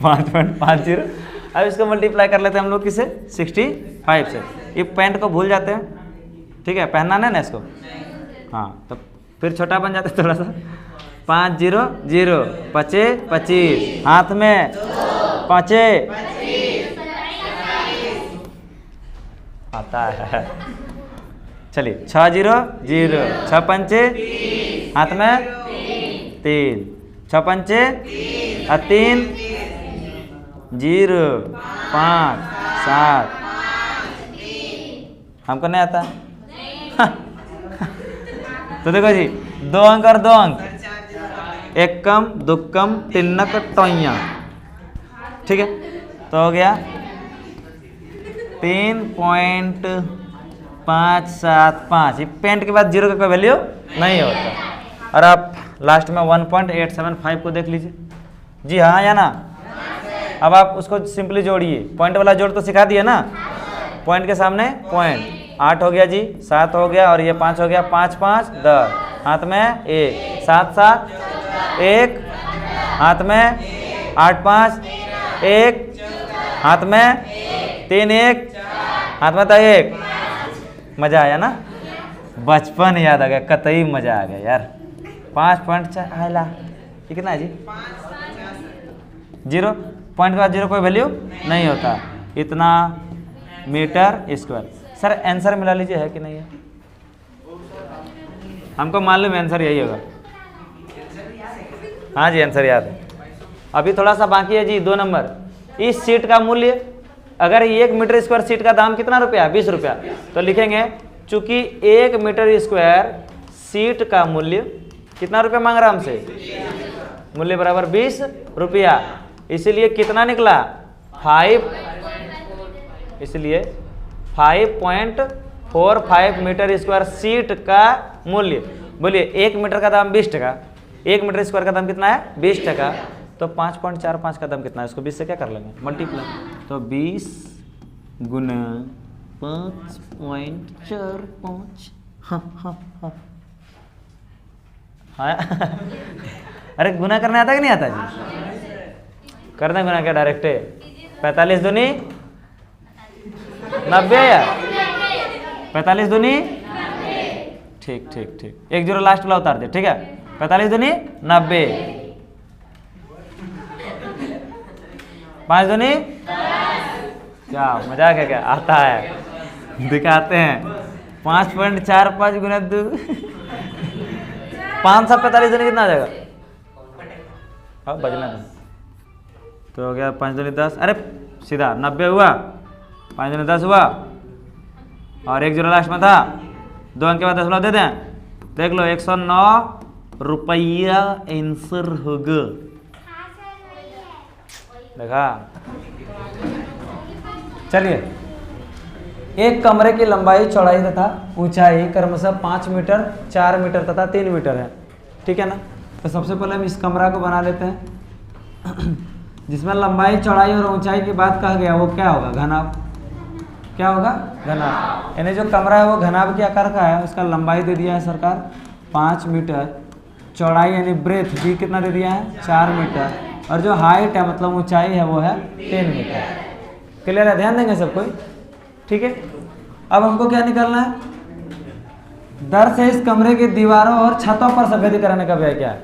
5.50, अब इसको मल्टीप्लाई कर लेते हैं हम लोग किसे 65 से। ये पैंट को भूल जाते हैं, ठीक है, पहनना नहीं ना इसको, हाँ, तो फिर छोटा बन जाता है थोड़ा सा। 5 0 0, 25 25, हाथ में 5 आता है। चलिए 6 0 0, 6 5 हाथ में 3, 6 5 3 0 5 7, हमको नहीं आता तो देखो जी, 2 अंक और 2 अंक, एकम दुक्कम तिन्नक टोइया, ठीक है। तो हो गया 3.575। ये पेंट के बाद 0 का कोई वैल्यू नहीं होता। और आप लास्ट में 1.875 को देख लीजिए। जी हाँ या ना? अब आप उसको सिंपली जोड़िए। पॉइंट वाला जोड़ तो सिखा दिया ना, पॉइंट के सामने पॉइंट। 8 हो गया जी, 7 हो गया और ये 5 हो गया। 5 5 10, हाथ में 1, 7 7 1, हाथ में 8 5 1, हाथ में 3 1, हाथ में था 1। मजा आया ना? बचपन याद आ गया, कतई मजा आ गया यार। 5.4 आला कितना है जी? 0। पॉइंट के बाद 0 कोई वैल्यू नहीं होता। इतना मीटर स्क्वायर। सर आंसर मिला लीजिए, है कि नहीं है? हमको मालूम है आंसर यही होगा। हाँ जी, आंसर याद है। अभी थोड़ा सा बाकी है जी, 2 नंबर। इस सीट का मूल्य, अगर 1 मीटर स्क्वायर सीट का दाम कितना रुपया? 20 रुपया। तो लिखेंगे चूंकि 1 मीटर स्क्वायर सीट का मूल्य कितना रुपया मांग रहा हमसे? मूल्य बराबर 20 रुपया। इसलिए कितना निकला? 5, इसलिए 5.45 मीटर स्क्वायर सीट का मूल्य। बोलिए 1 मीटर का दाम 20 टका, 1 मीटर स्क्वायर का दाम कितना है? 20 टका। तो 5.45 का दाम कितना है? इसको 20 से क्या कर लेंगे? मल्टीप्लाई। तो 20 गुना 5.45। हाँ अरे गुना करना आता कि नहीं आता जी? करना गुना क्या डायरेक्ट है? 45 दूनी 90 या 45 दूनी? ठीक ठीक ठीक, 1 0 लास्ट वाला उतार दे, ठीक है। 45 दूनी 90, 5 दूनी, क्या मजाक है क्या? आता है, दिखाते हैं। 5.45 गुना 2, 545 दूनी कितना आ जाएगा? अब बजना तो हो गया 5 दूनी 10। अरे सीधा 90 हुआ, 5 दूनी 10 हुआ और 1 0 लास्ट में था। 2 अंक के बाद 10 दे दें। देख लो 109 रुपया आंसर होगा। देखा? चलिए, एक कमरे की लंबाई चौड़ाई तथा ऊंचाई क्रमशः 5 मीटर 4 मीटर तथा 3 मीटर है, ठीक है ना। तो सबसे पहले हम इस कमरा को बना लेते हैं जिसमें लंबाई चौड़ाई और ऊंचाई की बात कहा गया। वो क्या होगा? घनाभ। क्या होगा? घनाभ। यानी जो कमरा है वो घनाभ के आकार का है। उसका लंबाई दे दिया है सरकार 5 मीटर, चौड़ाई यानी ब्रेथ भी कितना दे दिया है? 4 मीटर, और जो हाइट है मतलब ऊंचाई है वो है 3 मीटर। क्लियर है? ध्यान देंगे सब कोई, ठीक है। अब हमको क्या निकालना है? दर से इस कमरे की दीवारों और छतों पर सफेदी कराने का व्यय क्या है।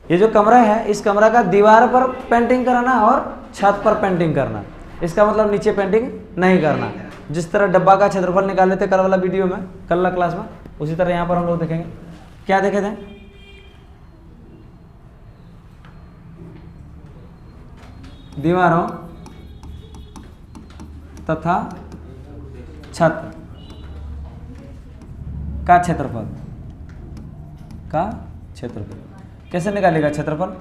ये जो कमरा है, इस कमरा का दीवार पर पेंटिंग कराना और छत पर पेंटिंग करना। इसका मतलब नीचे पेंटिंग नहीं करना। जिस तरह डब्बा का क्षेत्रफल निकाले थे कल वाला वीडियो में, कल वाला क्लास में, उसी तरह यहाँ पर हम लोग देखेंगे। क्या देखे थे? दीवारों तथा छत का क्षेत्रफल कैसे निकालेगा क्षेत्रफल?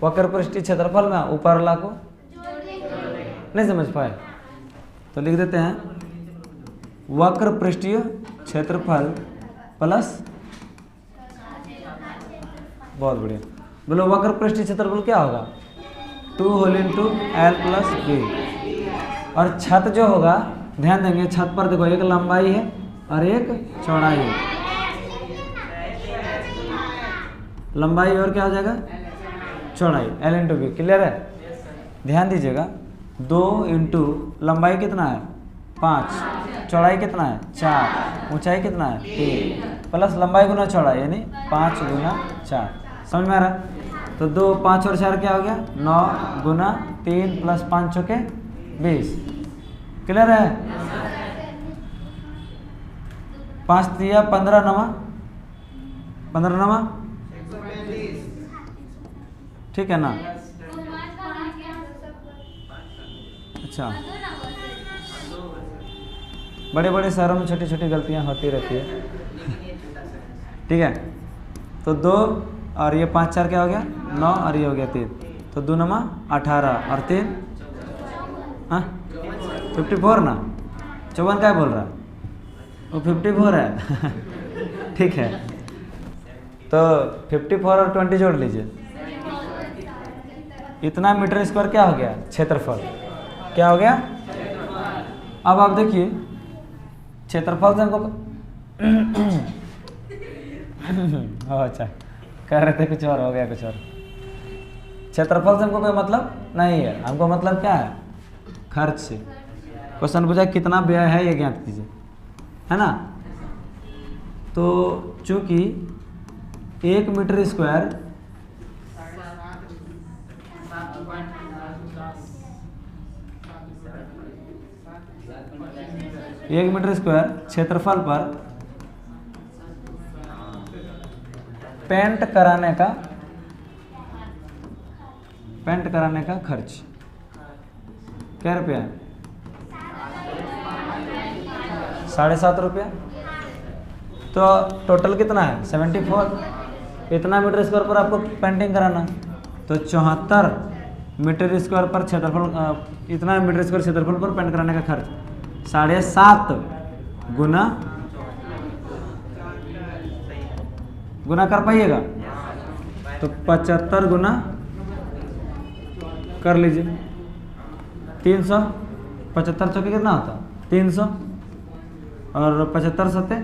वक्र पृष्ठीय क्षेत्रफल में ऊपर वाला को नहीं समझ पाए तो लिख देते हैं वक्र पृष्ठीय क्षेत्रफल प्लस, बहुत बढ़िया। बोलो वक्र पृष्ठीय क्षेत्रफल क्या होगा? 2 whole into L plus B. और छत जो होगा, ध्यान देंगे छत पर देखो एक लंबाई है और एक चौड़ाई है। लंबाई और क्या हो जाएगा? चौड़ाई, एल इंटू बी। क्लियर है? ध्यान दीजिएगा, 2 इंटू लंबाई कितना है? 5, चौड़ाई कितना है? 4, ऊंचाई कितना है? 3, प्लस लंबाई गुना चौड़ाई यानी 5 गुना 4। समझ में आ रहा? तो 2 5 और 4 क्या हो गया? 9 गुना 3 प्लस 5 चौके 20। क्लियर है? 5 दिया 15 नवा 15 नवा, ठीक है ना? अच्छा, बड़े बड़े शहरों में छोटी छोटी गलतियां होती रहती है। ठीक है। तो 2 और ये 5 4 क्या हो गया 9 और ये हो गया 3, तो 2 9 18 और 3 हाँ 54 ना, 54 क्या बोल रहा है वो 54 है ठीक है। तो 54 और 20 जोड़ लीजिए, इतना मीटर स्क्वायर क्या हो गया क्षेत्रफल, क्या हो गया। अब आप देखिए क्षेत्रफल से हमको अच्छा कह रहे थे कुछ और, हो गया कुछ और। क्षेत्रफल से हमको कोई मतलब नहीं है, हमको मतलब क्या है खर्च से। क्वेश्चन पूछा कितना व्यय है ये ज्ञात कीजिए, है ना। तो चूंकि 1 मीटर स्क्वायर क्षेत्रफल पर पेंट कराने का खर्च क्या रुपया है 7.5 रुपया। तो टोटल कितना है 74। इतना मीटर स्क्वायर पर आपको पेंटिंग कराना, तो 74 मीटर स्क्वायर पर क्षेत्रफल, इतना मीटर स्क्वायर क्षेत्रफल पर पेंट कराने का खर्च 7.5 गुना कर पाइएगा, तो 75 गुना कर लीजिए 300। 75 चौके कितना होता 300 और 75 सत्ते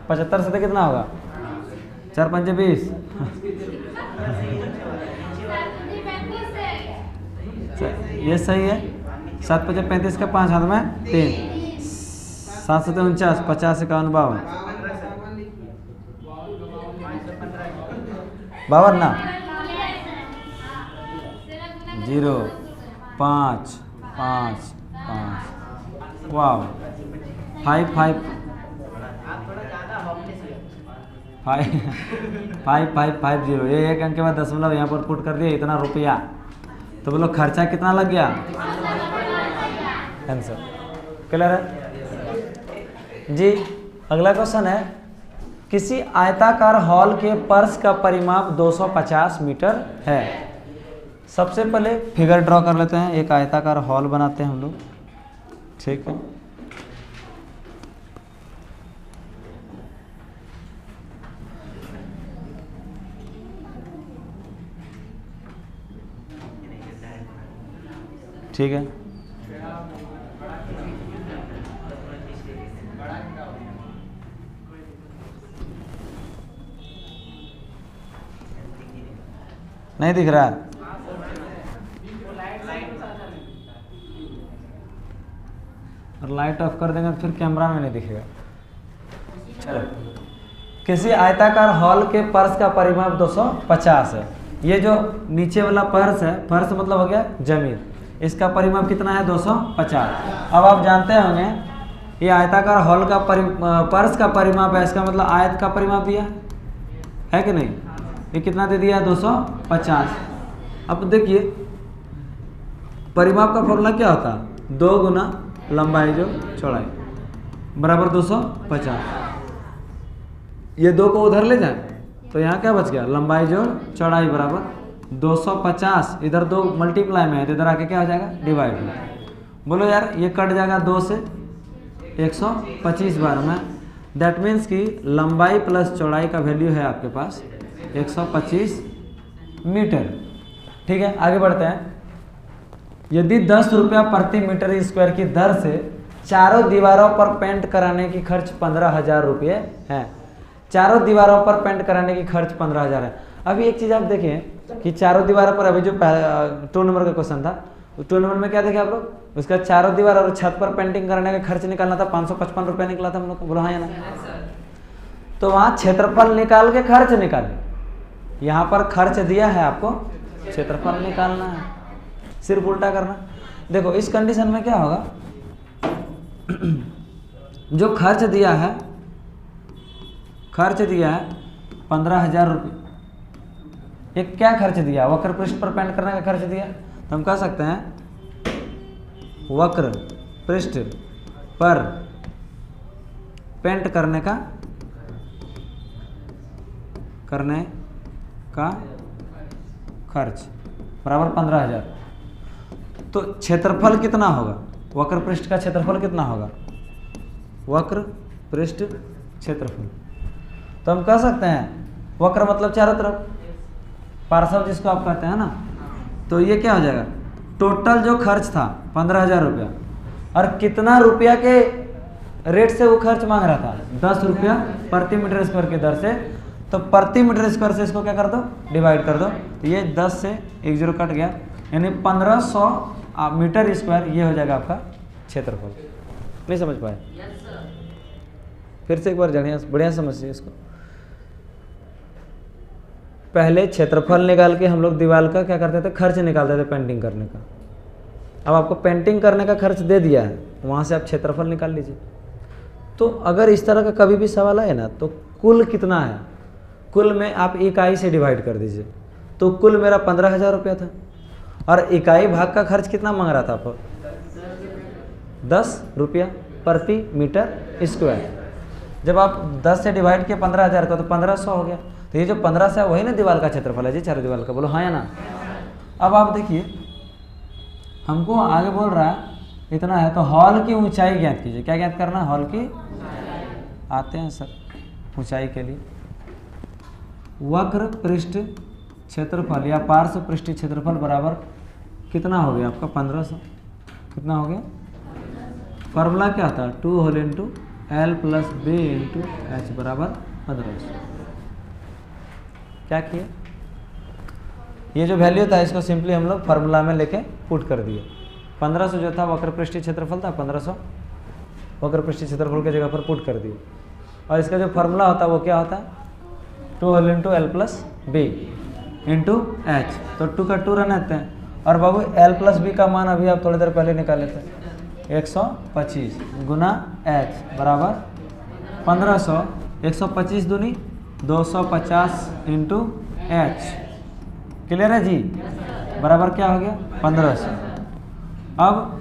75 सत्ते कितना होगा 4 5 20 ये सही है। 7 5 35 का 5 हाथ में 3, 7 7 49, 50 51 52 ना 0 5 5 5 वाह 5 5 5 5 5 0, ये एक अंक के बाद दशमलव यहाँ पर पुट कर दिया, इतना रुपया। तो बोलो खर्चा कितना लग गया आंसर क्लियर है जी। अगला क्वेश्चन है किसी आयताकार हॉल के फर्श का परिमाप 250 मीटर है। सबसे पहले फिगर ड्रॉ कर लेते हैं, एक आयताकार हॉल बनाते हैं हम लोग, ठीक है। ठीक है, नहीं दिख रहा है और लाइट ऑफ कर देंगे तो फिर कैमरा में नहीं दिखेगा। चलो, किसी आयताकार हॉल के फर्श का परिमाप 250 है। ये जो नीचे वाला फर्श है, फर्श मतलब हो गया जमीन, इसका परिमाप कितना है 250। अब आप जानते होंगे ये आयताकार हॉल का फर्श का परिमाप है, इसका मतलब आयत का परिमाप दिया है कि नहीं। ये कितना दे दिया 250। अब देखिए परिमाप का फॉर्मूला क्या होता है 2 गुना लंबाई जो चौड़ाई बराबर 250। ये 2 को उधर ले जाए तो यहाँ क्या बच गया लंबाई जोड़ चौड़ाई बराबर 250। इधर 2 मल्टीप्लाई में है तो इधर आके क्या हो जाएगा डिवाइड में। बोलो यार ये कट जाएगा 2 से 125 बार में। दैट मीन्स कि लंबाई प्लस चौड़ाई का वैल्यू है आपके पास 125 मीटर। ठीक है, आगे बढ़ते हैं। यदि 10 रुपया प्रति मीटर स्क्वायर की दर से चारों दीवारों पर पेंट कराने की खर्च 15,000 रुपये है। चारों दीवारों पर पेंट कराने की खर्च 15,000 है। अभी एक चीज़ आप देखें कि चारों दीवारों पर, अभी जो 2 नंबर का क्वेश्चन था 2 नंबर में क्या देखे आप लोग, उसका चारों दीवार और छत पर पेंटिंग कराने का खर्च निकालना था 555 रुपये निकला था हम लोग को। बोलो हाँ या ना। तो वहाँ क्षेत्रफल निकाल के खर्च निकाले, यहाँ पर खर्च दिया है आपको क्षेत्रफल निकालना है, सिर्फ उल्टा करना। देखो इस कंडीशन में क्या होगा जो खर्च दिया है 15,000 रुपये। एक क्या खर्च दिया वक्र पृष्ठ पर पेंट करने का खर्च दिया, तो हम कह सकते हैं वक्र पृष्ठ पर पेंट करने का खर्च बराबर 15,000। तो क्षेत्रफल कितना होगा, वक्र पृष्ठ का क्षेत्रफल कितना होगा, वक्र पृष्ठ क्षेत्रफल। तो हम कह सकते हैं वक्र मतलब चारों तरफ, पार्श्व जिसको आप कहते हैं ना। तो ये क्या हो जाएगा, टोटल जो खर्च था 15,000 रुपया, और कितना रुपया के रेट से वो खर्च मांग रहा था, 10 रुपया प्रति मीटर स्क्वायर की दर से। तो प्रति मीटर स्क्वायर से इसको क्या कर दो, डिवाइड कर दो। तो ये 10 से 1 0 कट गया, यानी 1500 मीटर स्क्वायर ये हो जाएगा आपका क्षेत्रफल। नहीं समझ पाए? फिर से एक बार जानिए, बढ़िया समझिए इसको। पहले क्षेत्रफल निकाल के हम लोग दीवार का क्या करते थे, खर्च निकालते थे पेंटिंग करने का। अब आपको पेंटिंग करने का खर्च दे दिया है, वहाँ से आप क्षेत्रफल निकाल लीजिए। तो अगर इस तरह का कभी भी सवाल आए ना, तो कुल कितना है, कुल में आप इकाई से डिवाइड कर दीजिए। तो कुल मेरा 15,000 रुपया था, और इकाई भाग का खर्च कितना मांग रहा था आपको, 10 रुपया प्रति मीटर स्क्वायर। जब आप 10 से डिवाइड किया 15,000 का, तो 1500 हो गया। तो ये जो 1500 है वही ना दीवार का क्षेत्रफल है जी, चारों दीवार का, बोलो हाँ या ना। अब आप देखिए हमको आगे बोल रहा है इतना है, तो हॉल की ऊंचाई ज्ञात कीजिए। क्या ज्ञात करना है, हॉल की, आते हैं सर ऊंचाई के लिए। वक्र पृष्ठ क्षेत्रफल या पार्श्व पृष्ठ क्षेत्रफल बराबर कितना हो गया आपका, 1500। कितना हो गया, फॉर्मूला क्या था, 2 whole into L plus B into H बराबर 1500। क्या किए, ये जो वैल्यू था इसको सिंपली हम लोग फार्मूला में लेके पुट कर दिए। 1500 जो था वक्र पृष्ठीय क्षेत्रफल था, 1500 वक्र पृष्ठीय क्षेत्रफल की जगह पर पुट कर दिए। और इसका जो फार्मूला होता है वो क्या होता है, 2 whole into L plus B into H। तो 2 का 2 रहने देते हैं, और बाबू L प्लस B का मान अभी आप थोड़ी देर पहले निकाले थे, 125 गुना H बराबर 1500। 125 दूनी 250 इंटू H, क्लियर है जी, बराबर क्या हो गया, 1500। अब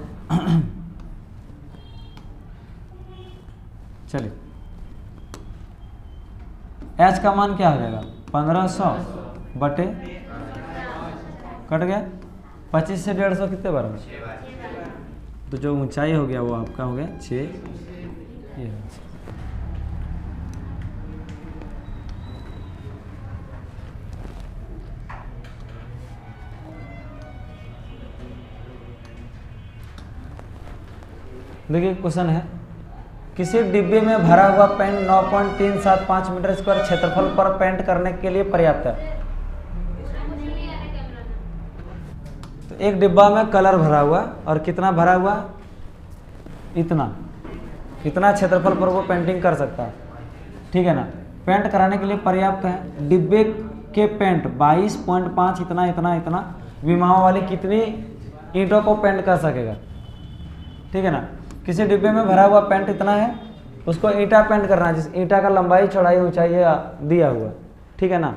चलिए H का मान क्या हो जाएगा, 1500 बटे कट गया 25 से 150 कितने बराबर, तो जो ऊंचाई हो गया वो आपका हो गया 6। ये देखिए क्वेश्चन है, किसी डिब्बे में भरा हुआ पेंट 9.375 मीटर स्क्वायर क्षेत्रफल पर पेंट करने के लिए पर्याप्त है। तो एक डिब्बा में कलर भरा हुआ, और कितना भरा हुआ, इतना क्षेत्रफल पर वो पेंटिंग कर सकता है, ठीक है ना। पेंट कराने के लिए पर्याप्त है। डिब्बे के पेंट 22.5 इतना विमाओं वाली कितनी ईंटों को पेंट कर सकेगा, ठीक है ना। किसी डिब्बे में भरा हुआ पेंट इतना है, उसको ईंटा पेंट करना है, जिस ईंटा का लंबाई चौड़ाई ऊंचाई दिया हुआ, ठीक है ना।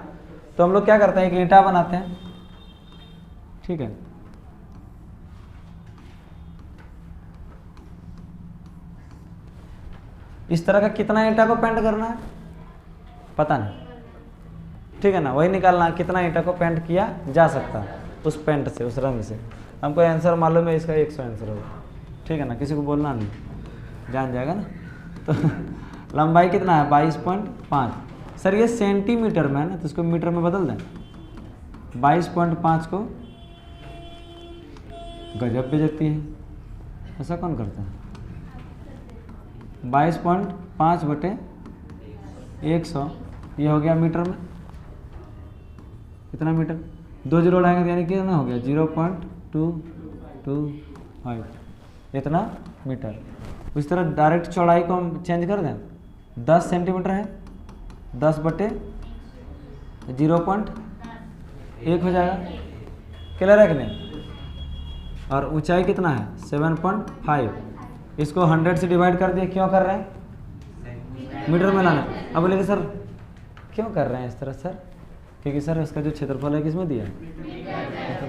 तो हम लोग क्या करते हैं, एक ईंटा बनाते हैं, ठीक है। इस तरह का कितना ईंटा को पेंट करना है पता नहीं, ठीक है ना। वही निकालना है कितना ईंटा को पेंट किया जा सकता है उस पेंट से, उस रंग से। हमको आंसर मालूम है, इसका 100 आंसर होगा, ठीक है ना। किसी को बोलना नहीं, जान जाएगा ना। तो लंबाई कितना है, 22.5। सर ये सेंटीमीटर में है ना, तो इसको मीटर में बदल दें। 22.5 को गजब बेइज्जती है, ऐसा कौन करता है। 22.5 बटे 100 ये हो गया मीटर में, कितना मीटर, 2 जीरो लगाएंगे यानी कितना हो गया, 0.225 इतना मीटर। उस तरह डायरेक्ट चौड़ाई को हम चेंज कर दें, 10 सेंटीमीटर है, 10 बटे 0.1 हो जाएगा, क्लियर है कि नहीं। और ऊंचाई कितना है, 7.5। इसको 100 से डिवाइड कर दिए, क्यों कर रहे हैं, मीटर में लाना। अब बोलेंगे सर क्यों कर रहे हैं इस तरह, सर क्योंकि सर इसका जो क्षेत्रफल है किसमें दिया है,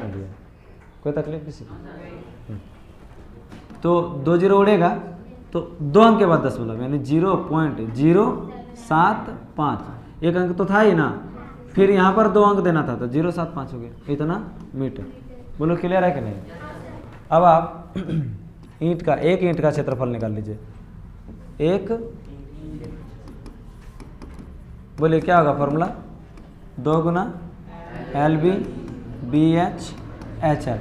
दिया। कोई तकलीफ किसी को, तो 2 जीरो उड़ेगा तो 2 अंक के बाद दशमलव यानी 0.075, एक अंक तो था ही ना, फिर यहाँ पर 2 अंक देना था तो 075 हो गया, इतना मीटर। बोलो क्लियर है कि नहीं? अब आप ईंट का, एक ईंट का क्षेत्रफल निकाल लीजिए। एक, बोलिए क्या होगा फॉर्मूला? 2 गुना LB BH HL,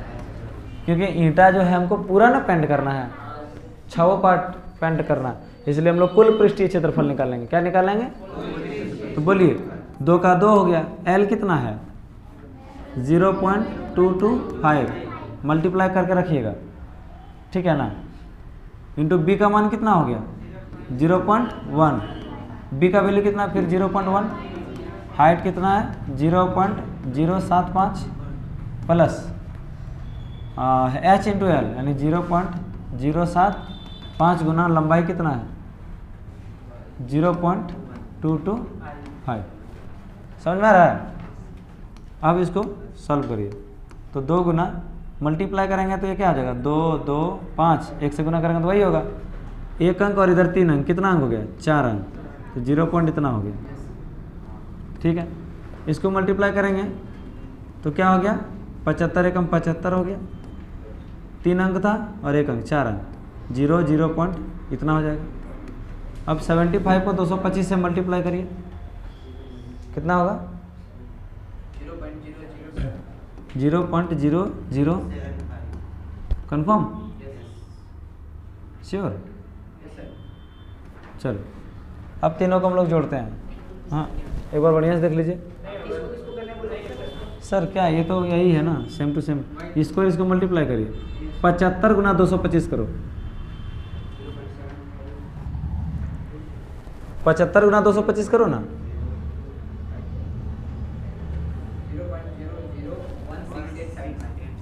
क्योंकि ईंटा जो है हमको पूरा ना पेंट करना है, 6 पार्ट पेंट करना है, इसलिए हम लोग कुल पृष्ठीय क्षेत्रफल निकालेंगे। क्या निकालेंगे? तो बोलिए 2 का 2 हो गया, L कितना है? 0.225, मल्टीप्लाई करके रखिएगा, ठीक है ना, इंटू B का मान कितना हो गया? 0.1, B का वैल्यू कितना? फिर 0.1, हाइट कितना है? 0.075 प्लस H इंटू L यानी 0.075 गुना लंबाई कितना है? 0.225। समझ में आ रहा है? अब इसको सॉल्व करिए। तो 2 गुना मल्टीप्लाई करेंगे तो ये क्या आ जाएगा? 2 2 5, 1 से गुना करेंगे तो वही होगा, 1 अंक और इधर 3 अंक, कितना अंक हो गया? 4 अंक, तो 0 पॉइंट इतना हो गया, ठीक है। इसको मल्टीप्लाई करेंगे तो क्या हो गया? 75 एकम 75 हो गया, 3 अंक था और 1 अंक, 4 अंक, 0 पॉइंट इतना हो जाएगा। अब 75 को 225 से मल्टीप्लाई करिए, कितना होगा? 0.00, कंफर्म? श्योर? चलो अब तीनों को हम लोग जोड़ते हैं। हाँ एक बार बढ़िया से देख लीजिए। सर क्या ये तो यही है ना, सेम टू सेम, इसको मल्टीप्लाई करिए। 75 गुना 225 करो, 75 गुना 225 करो ना,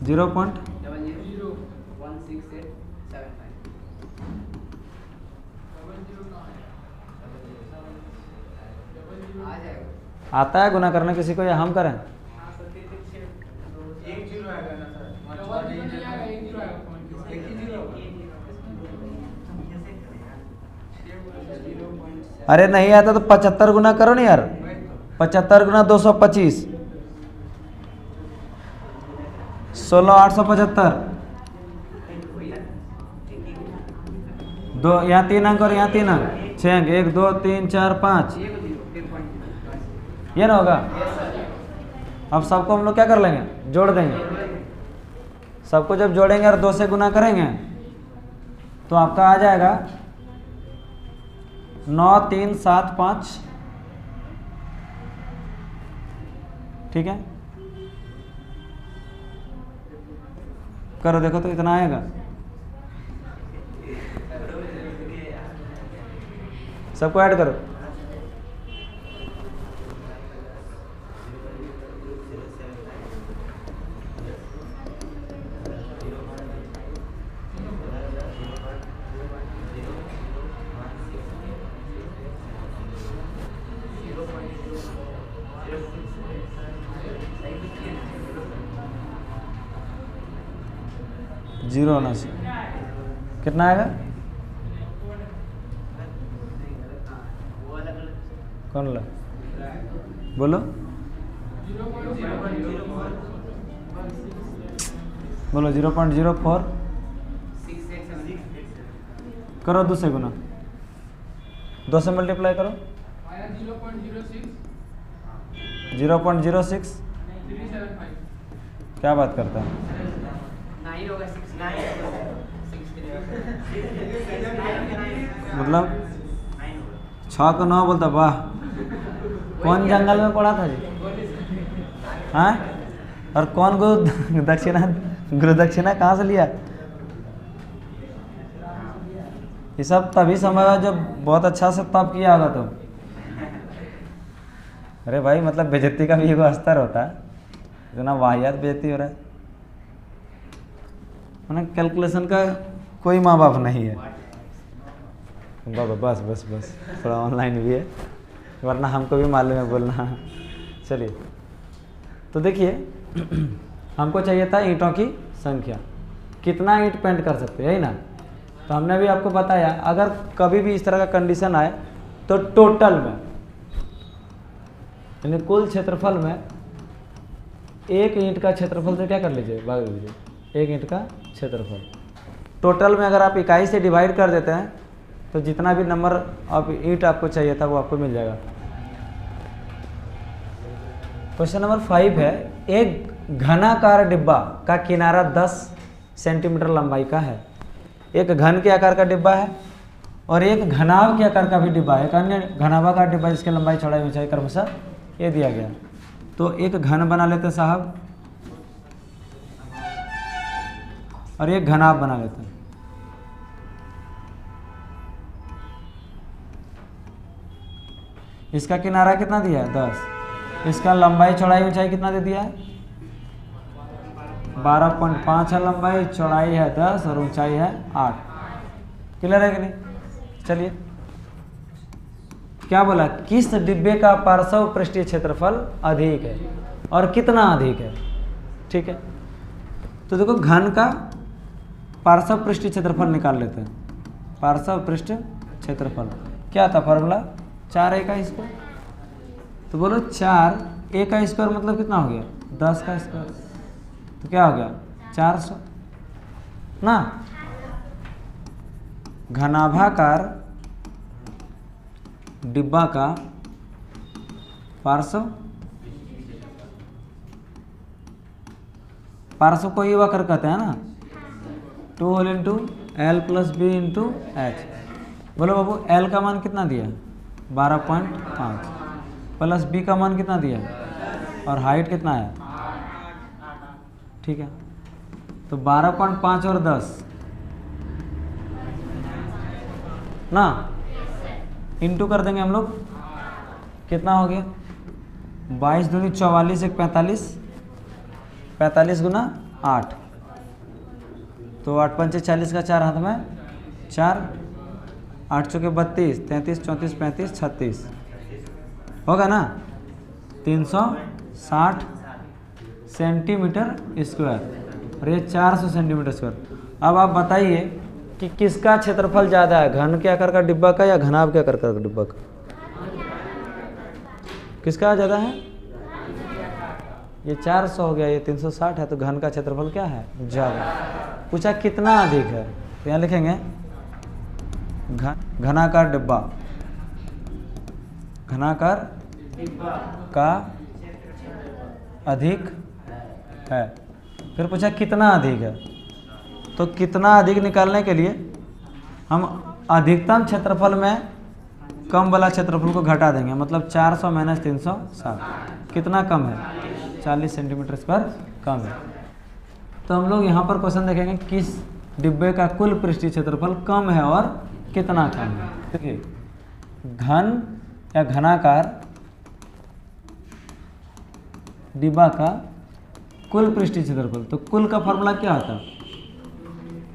0.001687 आता है गुना करना किसी को या हम करें? अरे नहीं आता तो 75 गुना करो ना यार, 75 गुना 225, 16,875, दो यहाँ 3 अंक और यहाँ 3 अंक, 6 अंक, 1 2 3 4 5, ये ना होगा। अब सबको हम लोग क्या कर लेंगे? जोड़ देंगे। सबको जब जोड़ेंगे और 2 से गुना करेंगे तो आपका आ जाएगा 9375, ठीक है। करो देखो तो इतना आएगा। सबको ऐड करो। जीरो होना से कितना आएगा? कौन ला? बोलो बोलो 0.04 करो, 2 से गुना, 2 से मल्टीप्लाई करो, 0.06 क्या बात करता है? मतलब 6 को 9 बोलता, वाह कौन जंगल में पड़ा था जी? हाँ, और कौन गुरु दक्षिणा कहाँ से लिया? ये सब तभी संभव है जब बहुत अच्छा से तप किया होगा तो। अरे भाई मतलब बेइज्जती का भी एक स्तर होता है, इतना वाहियात बेइज्जती हो रहा है, मैंने कैलकुलेशन का कोई माँ बाप नहीं है। बाबा बस बस बस थोड़ा ऑनलाइन भी है, वरना हमको भी मालूम है बोलना। चलिए तो देखिए हमको चाहिए था ईंटों की संख्या, कितना ईंट पेंट कर सकते हैं, यही ना। तो हमने भी आपको बताया अगर कभी भी इस तरह का कंडीशन आए तो टोटल में यानी कुल क्षेत्रफल में एक ईंट का क्षेत्रफल से क्या कर लीजिए, भाग लीजिए एक ईंट का क्षेत्रफल। टोटल में अगर आप इकाई से डिवाइड कर देते हैं तो जितना भी नंबर ऑफ ईंट आपको चाहिए था वो आपको मिल जाएगा। क्वेश्चन नंबर 5 है, एक घनाकार डिब्बा का किनारा 10 सेंटीमीटर लंबाई का है। एक घन के आकार का डिब्बा है और एक घनाभ के आकार का भी डिब्बा है, एक अन्य घनाभाकार डिब्बा जिसकी लंबाई चौड़ाई ऊंचाई क्रमशः ये दिया गया। तो एक घन बना लेते हैं साहब और एक घनाभ बना लेते हैं। इसका किनारा कितना दिया है 10, इसका लंबाई चौड़ाई ऊंचाई कितना दे दिया है 12.5 है, लंबाई चौड़ाई है 10 और ऊंचाई है 8। क्लियर है कि नहीं? चलिए क्या बोला, किस डिब्बे का पार्श्व पृष्ठीय क्षेत्रफल अधिक है और कितना अधिक है। ठीक है, तो देखो घन का पार्श्व पृष्ठीय क्षेत्रफल निकाल लेते हैं। पार्श्व पृष्ठ क्षेत्रफल क्या था फॉर्मूला, 4a का स्क्वायर। तो बोलो 4a का स्क्वायर मतलब कितना हो गया 10 का स्क्वायर, तो क्या हो गया 400 ना। घनाभाकार डिब्बा का पार्श्व को ये वक्र कहते हैं ना, 2 whole into L plus B into H. बोलो बाबू एल का मान कितना दिया 12.5 प्लस बी का मान कितना दिया और हाइट कितना है। ठीक है, तो 12.5 और 10 ना इंटू कर देंगे हम लोग, कितना हो गया 22 दूनी 44 एक 45, 45 गुना 8, तो 8 पंचे 40 का 4 हाथ में 4, 8 चौके 32, 33 34 35 36 होगा ना 360 सेंटीमीटर स्क्वायर और ये 400 सेंटीमीटर स्क्वायर। अब आप बताइए कि किसका क्षेत्रफल ज़्यादा है, घन के आकार का डिब्बा का या घनाभ के आकार का डिब्बा का, किसका ज़्यादा है। ये 400 हो गया, ये 360 है, तो घन का क्षेत्रफल क्या है ज़्यादा। पूछा कितना अधिक है, तो यहाँ लिखेंगे घनाकार डिब्बा, घनाकार का अधिक है। फिर पूछा कितना अधिक है, तो कितना अधिक निकालने के लिए हम अधिकतम क्षेत्रफल में कम वाला क्षेत्रफल को घटा देंगे, मतलब 400 माइनस 360 कितना कम है 40 सेंटीमीटर स्क्वायर कम है। तो हम लोग यहाँ पर क्वेश्चन देखेंगे किस डिब्बे का कुल पृष्ठीय क्षेत्रफल कम है और कितना कम है। देखिए घन या घनाकार डिब्बा का कुल पृष्ठीय क्षेत्रफल, तो कुल का फॉर्मूला क्या होता है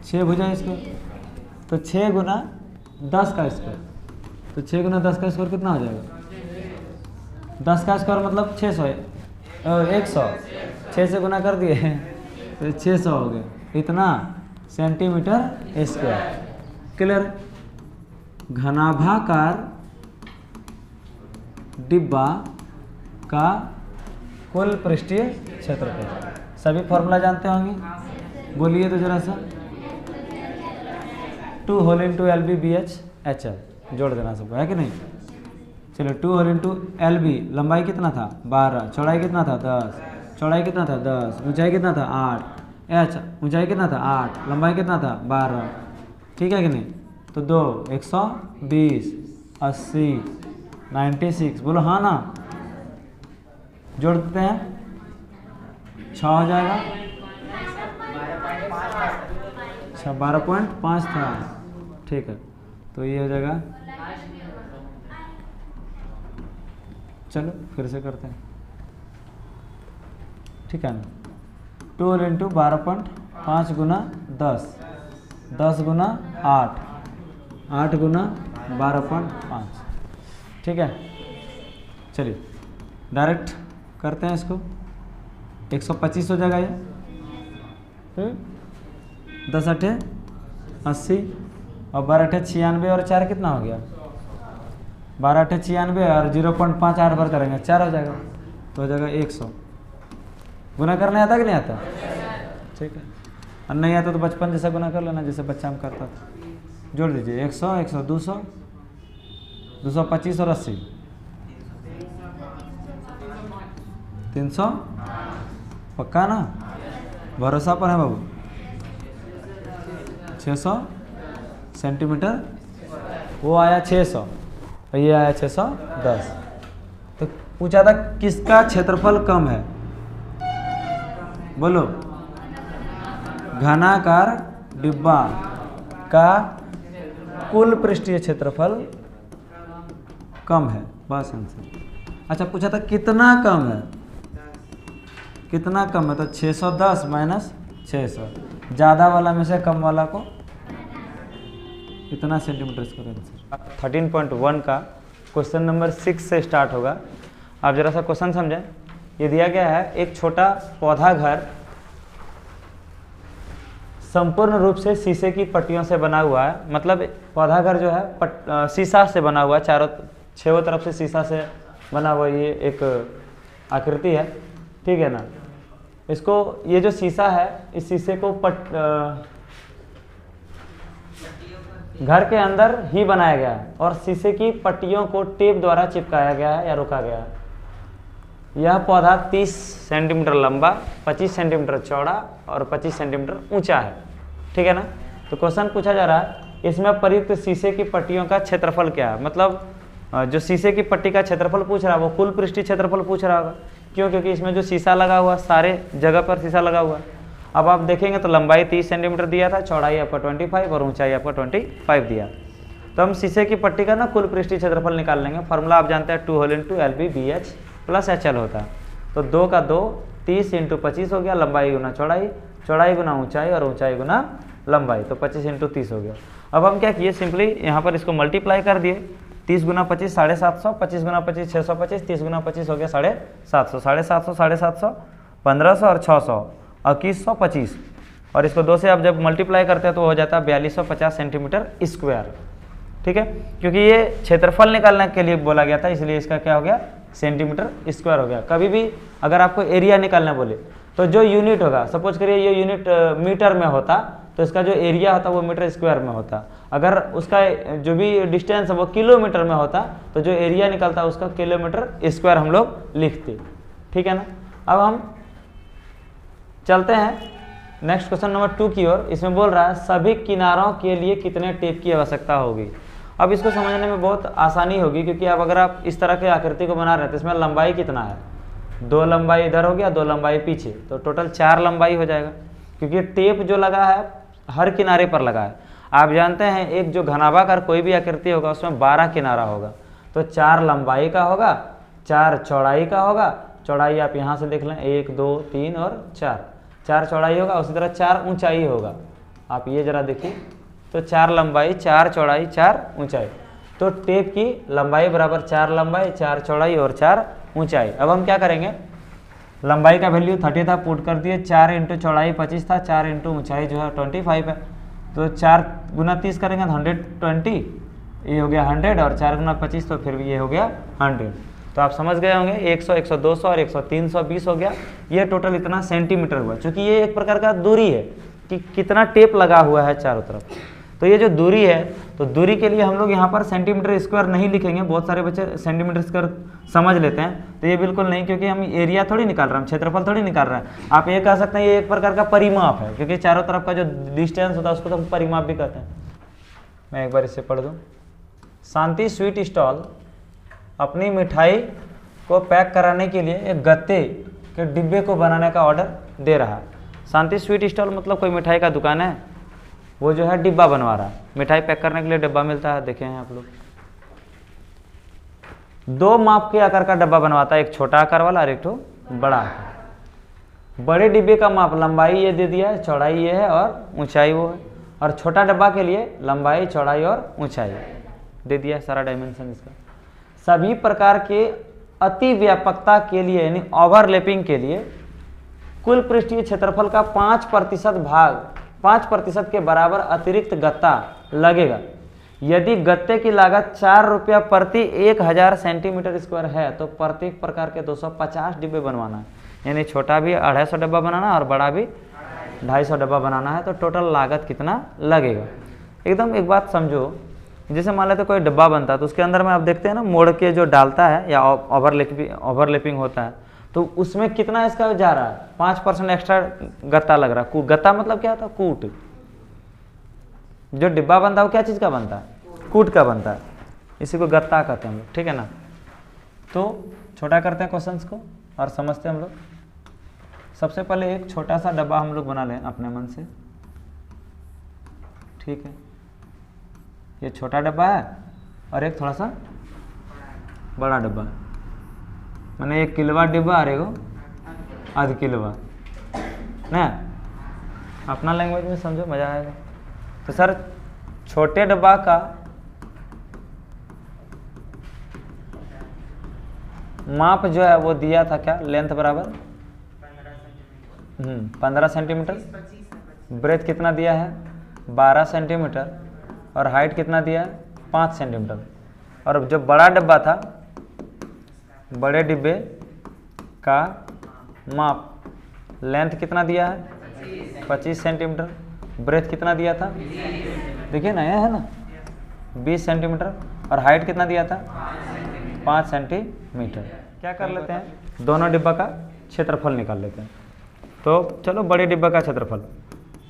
6 भुजा स्क्वायर, तो 6 गुना 10 का स्क्वायर, तो 6 गुना 10 का स्क्वायर कितना हो जाएगा 10 का स्क्वायर मतलब 600 100, 6 से गुना कर दिए तो 600 हो गए, इतना सेंटीमीटर स्क्वायर। क्लियर। घनाभाकार डिब्बा का कुल पृष्ठीय क्षेत्रफल, सभी फॉर्मूला जानते होंगे, बोलिए तो जरा सा। 2 whole into L B B H H L जोड़ देना सबको, है कि नहीं। चलो 2 होल इंटू एल बी, लंबाई कितना था 12, चौड़ाई कितना था 10, चौड़ाई कितना था 10, ऊंचाई कितना था 8, एच ऊंचाई कितना था 8, लंबाई कितना था 12, ठीक है कि नहीं। तो 2 120 80 96, बोलो हाँ ना, जोड़ देते हैं 6 हो जाएगा, 12.5 था, ठीक है, तो ये हो जाएगा। चलो फिर से करते हैं, ठीक है ना। 2 इंटू 12.5 गुना 10, 10 गुना 8, 8 गुना 12.5, ठीक है। चलिए डायरेक्ट करते हैं इसको, 125 हो जाएगा ये, 10 8 80, और 12×96 और 4 कितना हो गया 12×96 और 0.58 बार करेंगे 4 हो जाएगा, तो हो जाएगा 100। गुना करने आता कि नहीं आता? ठीक है, और नहीं आता तो बचपन जैसा गुना कर लेना जैसे बच्चा हम करता था। जोड़ दीजिए 100, 100, 200, 225 और 80, 300। पक्का ना? भरोसा पर है बाबू। 600 सेंटीमीटर, वो आया 600 और ये आया 610। तो पूछा था किसका क्षेत्रफल कम है? बोलो। घनाकार डिब्बा का कुल पृष्ठीय क्षेत्रफल कम है, बस आंसर। अच्छा, पूछा था कितना कम है? कितना कम है? तो 610 माइनस 600, ज़्यादा वाला में से कम वाला को कितना सेंटीमीटर स्क्वायर आंसर। 13.1 का क्वेश्चन नंबर 6 से स्टार्ट होगा। आप जरा सा क्वेश्चन समझें। ये दिया गया है एक छोटा पौधा घर संपूर्ण रूप से शीशे की पट्टियों से बना हुआ है। मतलब पौधा घर जो है शीशा से बना हुआ है, छह तरफ से शीशा से बना हुआ ये एक आकृति है, ठीक है ना। इसको ये जो शीशा है इस शीशे को घर के अंदर ही बनाया गया है और शीशे की पट्टियों को टेप द्वारा चिपकाया गया है या रोका गया है। यह पौधा 30 सेंटीमीटर लंबा, 25 सेंटीमीटर चौड़ा और 25 सेंटीमीटर ऊंचा है, ठीक है ना। तो क्वेश्चन पूछा जा रहा है इसमें प्रयुक्त शीशे की पट्टियों का क्षेत्रफल क्या है। मतलब जो शीशे की पट्टी का क्षेत्रफल पूछ रहा है वो कुल पृष्ठीय क्षेत्रफल पूछ रहा होगा। क्यों? क्योंकि इसमें जो शीशा लगा हुआ, सारे जगह पर शीशा लगा हुआ है। अब आप देखेंगे तो लंबाई 30 सेंटीमीटर दिया था, चौड़ाई आपका 25 और ऊंचाई आपका 25 दिया। तो हम शीशे की पट्टी का ना कुल पृष्ठीय क्षेत्रफल निकाल लेंगे। फार्मूला आप जानते हैं 2 whole into LB/BH plus HL होता है। तो 2 का 2, 30 इंटू 25 हो गया, लंबाई गुना चौड़ाई, चौड़ाई गुना ऊंचाई और ऊंचाई गुना लंबाई, तो 25 इंटू 30 हो गया। अब हम क्या किए, सिंपली यहाँ पर इसको मल्टीप्लाई कर दिए। 30 गुना 25 750, 25 गुना 25 625, 30 गुना 25 हो गया 750, 750, 750, 1500 और 600 और 2125। और इसको 2 से आप जब मल्टीप्लाई करते हैं तो हो जाता है 4250 सेंटीमीटर स्क्वायर, ठीक है। क्योंकि ये क्षेत्रफल निकालने के लिए बोला गया था, इसलिए इसका क्या हो गया, सेंटीमीटर स्क्वायर हो गया। कभी भी अगर आपको एरिया निकालना बोले तो जो यूनिट होगा, सपोज करिए ये यूनिट मीटर में होता तो इसका जो एरिया होता वो मीटर स्क्वायर में होता। अगर उसका जो भी डिस्टेंस है वो किलोमीटर में होता तो जो एरिया निकलता उसका किलोमीटर स्क्वायर हम लोग लिखते, ठीक है ना। अब हम चलते हैं नेक्स्ट क्वेश्चन नंबर 2 की ओर। इसमें बोल रहा है सभी किनारों के लिए कितने टेप की आवश्यकता होगी। अब इसको समझने में बहुत आसानी होगी, क्योंकि अब अगर आप इस तरह के आकृति को बना रहे हैं तो इसमें लंबाई कितना है, 2 लंबाई इधर हो गया, 2 लंबाई पीछे, तो टोटल 4 लंबाई हो जाएगा। क्योंकि टेप जो लगा है हर किनारे पर लगा है। आप जानते हैं एक जो घनाभाकार कोई भी आकृति होगा उसमें 12 किनारा होगा, तो 4 लंबाई का होगा, 4 चौड़ाई का होगा। चौड़ाई आप यहाँ से देख लें, 1 2 3 और 4 चौड़ाई होगा, उसी तरह 4 ऊंचाई होगा। आप ये जरा देखिए, तो 4 लंबाई, 4 चौड़ाई, 4 ऊंचाई, तो टेप की लंबाई बराबर 4 लंबाई, 4 चौड़ाई और 4 ऊंचाई। अब हम क्या करेंगे, लंबाई का वैल्यू 30 था, पुट कर दिए, 4 इंटू चौड़ाई 25 था, 4 इंटू ऊंचाई जो है 25 है, तो 4 गुना 30 करेंगे तो 120, ये हो गया 100 और 4 गुना 25 तो फिर ये हो गया 100। तो आप समझ गए होंगे 100, 100, 200 और 100 320 हो गया। ये टोटल इतना सेंटीमीटर हुआ, क्योंकि ये एक प्रकार का दूरी है कि कितना टेप लगा हुआ है चारों तरफ। तो ये जो दूरी है, तो दूरी के लिए हम लोग यहाँ पर सेंटीमीटर स्क्वायर नहीं लिखेंगे। बहुत सारे बच्चे सेंटीमीटर स्क्वायर समझ लेते हैं, तो ये बिल्कुल नहीं, क्योंकि हम एरिया थोड़ी निकाल रहे हैं, हम क्षेत्रफल थोड़ी निकाल रहे हैं। आप ये कह सकते हैं ये एक प्रकार का परिमाप है, क्योंकि चारों तरफ का जो डिस्टेंस होता है उसको तो हम परिमाप भी कहते हैं। मैं एक बार इससे पढ़ दूँ। शांति स्वीट स्टॉल अपनी मिठाई को पैक कराने के लिए एक गत्ते के डिब्बे को बनाने का ऑर्डर दे रहा है। शांति स्वीट स्टॉल मतलब कोई मिठाई का दुकान है, वो जो है डिब्बा बनवा रहा है। मिठाई पैक करने के लिए डिब्बा मिलता है, देखे हैं आप लोग। 2 माप के आकार का डब्बा बनवाता है, एक छोटा आकार वाला और एक तो बड़ा आकार। बड़े डिब्बे का माप, लंबाई ये दे दिया है, चौड़ाई ये है और ऊंचाई वो है। और छोटा डब्बा के लिए लंबाई, चौड़ाई और ऊंचाई दे दिया है, सारा डायमेंशन इसका। सभी प्रकार के अति व्यापकता के लिए यानी ओवरलैपिंग के लिए कुल पृष्ठीय क्षेत्रफल का 5% भाग 5% के बराबर अतिरिक्त गत्ता लगेगा। यदि गत्ते की लागत 4 रुपया प्रति 1000 सेंटीमीटर स्क्वायर है तो प्रत्येक प्रकार के 250 डिब्बे बनवाना है। यानी छोटा भी 250 डब्बा बनाना है और बड़ा भी 250 डब्बा बनाना है। तो टोटल लागत कितना लगेगा। एकदम एक बात समझो, जैसे मान लेते कोई डब्बा बनता है तो उसके अंदर में आप देखते हैं ना, मोड़ के जो डालता है या ओवरलैपिंग होता है, तो उसमें कितना इसका जा रहा है, 5% एक्स्ट्रा गत्ता लग रहा है। गत्ता मतलब क्या होता है, कूट। जो डिब्बा बनता है वो क्या चीज़ का बनता है, कूट का बनता है, इसी को गत्ता कहते हैं हम लोग, ठीक है ना। तो छोटा करते हैं क्वेश्चंस को और समझते हैं हम लोग। सबसे पहले एक छोटा सा डब्बा हम लोग बना लें अपने मन से, ठीक है। ये छोटा डब्बा है और एक थोड़ा सा बड़ा डब्बा, मैंने 1 किलोवाट डिब्बा और एगो आध किलोवाट ना, अपना लैंग्वेज में समझो, मजा आएगा। तो सर छोटे डब्बा का माप जो है वो दिया था क्या, लेंथ बराबर 15 सेंटीमीटर, ब्रेथ कितना दिया है 12 सेंटीमीटर और हाइट कितना दिया है 5 सेंटीमीटर। और जो बड़ा डब्बा था, बड़े डिब्बे का माप लेंथ कितना दिया है 25 सेंटीमीटर, ब्रेथ कितना दिया था, देखिए ना, यह है ना 20 सेंटीमीटर और हाइट कितना दिया था 5 सेंटीमीटर। क्या कर लेते हैं, दोनों डिब्बा का क्षेत्रफल निकाल लेते हैं। तो चलो बड़े डिब्बा का क्षेत्रफल।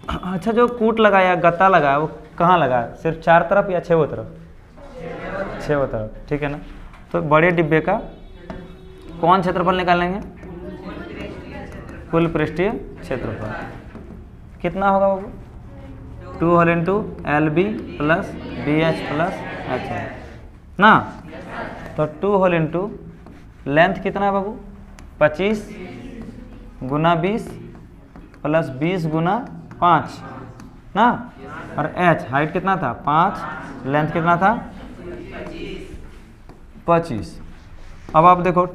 अच्छा, जो कूट लगाया, गत्ता लगाया, वो कहाँ लगाया, सिर्फ 4 तरफ या 6 तरफ, 6 तरफ, ठीक है ना। तो बड़े डिब्बे का कौन क्षेत्रफल निकालेंगे, कुल पृष्ठीय क्षेत्रफल कितना होगा बाबू, 2 whole into LB plus BH plus HL ना। तो 2 होल इंटू लेंथ कितना है बाबू 25 गुना 20 प्लस 20 गुना 5 ना, और H हाइट कितना था 5, लेंथ कितना था 25। अब आप देखो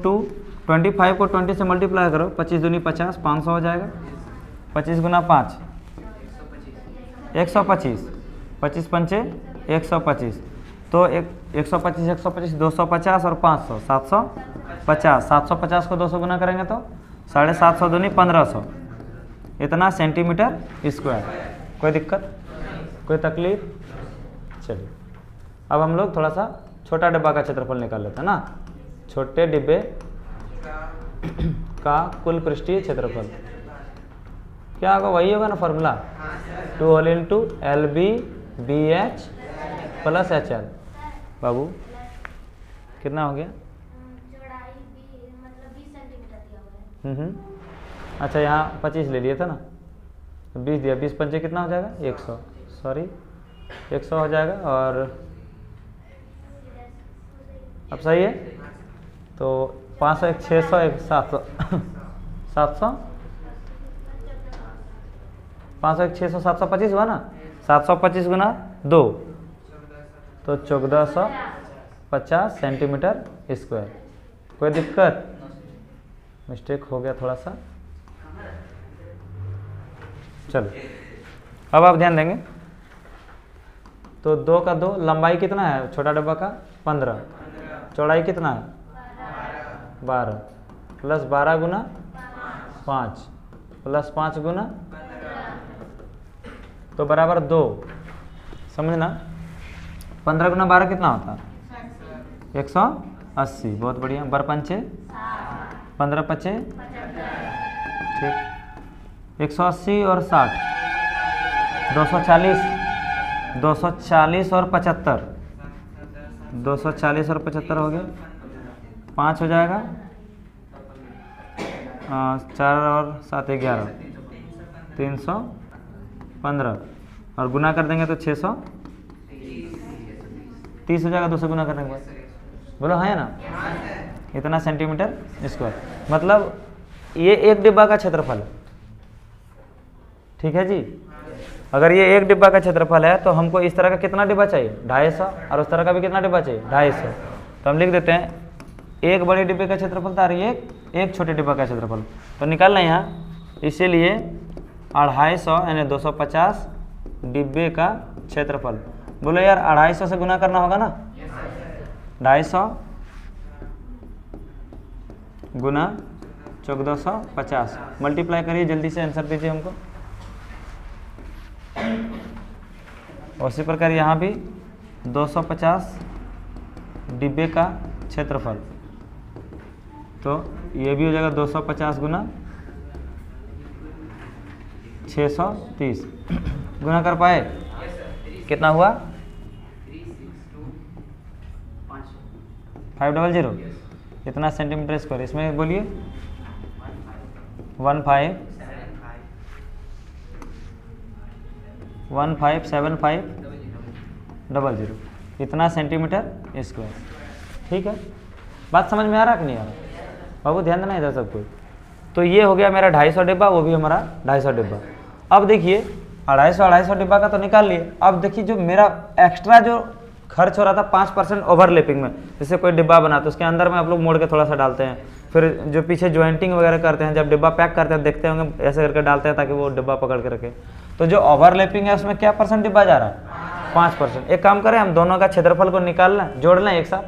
25 को 20 से मल्टीप्लाई करो, 25 दूनी 50, 500 हो जाएगा। 25 गुना 5 125, 25 पंचे 125, तो 125 125 250 और 500 750, 750 को 200 गुना करेंगे तो 750 दूनी 1500, इतना सेंटीमीटर स्क्वायर। कोई दिक्कत, कोई तकलीफ। चलिए अब हम लोग थोड़ा सा छोटा डिब्बा का क्षेत्रफल निकाल लेते हैं ना। छोटे डिब्बे का कुल पृष्ठीय क्षेत्रफल क्या होगा, वही होगा ना formula, 2 whole into LB BH plus HL। बाबू कितना हो गया, अच्छा यहाँ 25 ले लिए था ना, 20 दिया, 20 पंचे कितना हो जाएगा 100, सॉरी 100 हो जाएगा। और अब सही है, तो 500 1 600 1 700 700 500 1 600 725 हुआ ना, 725 गुना 2 तो 1450 सेंटीमीटर स्क्वायर। कोई दिक्कत, मिस्टेक हो गया थोड़ा सा। चलो अब आप ध्यान देंगे, तो 2 का 2, लंबाई कितना है छोटा डब्बा का 15, चौड़ाई कितना है 12, प्लस 12 गुना 5 प्लस 5 गुना तो बराबर 2, समझना। 15 गुना 12 कितना होता है 180, बहुत बढ़िया। बर पंचे 15 पचे, ठीक, 180 और 60 240, 240 और 75, 240 और 75 हो गया, 5 हो जाएगा, 4 और 7 11, 315 और गुना कर देंगे तो 630 हो जाएगा 200 गुना करने के बाद। बोलो है ना, इतना सेंटीमीटर स्क्वायर, मतलब ये एक डिब्बा का क्षेत्रफल है, ठीक है जी। अगर ये एक डिब्बा का क्षेत्रफल है तो हमको इस तरह का कितना डिब्बा चाहिए 250, और उस तरह का भी कितना डिब्बा चाहिए 250। तो हम लिख देते हैं एक बड़े डिब्बे का क्षेत्रफल था और एक छोटे डिब्बा का क्षेत्रफल, तो निकालना यहाँ। इसीलिए 250 यानी 250 डिब्बे का क्षेत्रफल। बोलो यार 250 से गुना करना होगा ना, 250 गुना 1450, मल्टीप्लाई करिए जल्दी से, आंसर दीजिए हमको। उसी प्रकार यहाँ भी 250 डिब्बे का क्षेत्रफल, तो ये भी हो जाएगा 250 गुना 630। गुना कर पाए? कितना हुआ? 500। कितना सेंटीमीटर स्क्वायर? इसमें बोलिए 157500, इतना सेंटीमीटर स्क्वायर। ठीक है, बात समझ में आ रहा कि नहीं आ रहा? बाबू ध्यान देना इधर सब कुछ। तो ये हो गया मेरा 250 डिब्बा, वो भी हमारा 250 डिब्बा। अब देखिए 250 डिब्बा का तो निकाल लिए। अब देखिए जो मेरा एक्स्ट्रा जो खर्च हो रहा था 5% ओवरलैपिंग में, जैसे कोई डिब्बा बना तो उसके अंदर में आप लोग मोड़ के थोड़ा सा डालते हैं, फिर जो पीछे ज्वाइंटिंग वगैरह करते हैं, जब डिब्बा पैक करते हैं देखते होंगे ऐसे करके डालते हैं ताकि वो डिब्बा पकड़ के रखे। तो जो ओवरलैपिंग है उसमें क्या परसेंट डिब्बा जा रहा है? 5%। एक काम करें, हम दोनों का क्षेत्रफल को निकाल लें, जोड़ लें एक साथ,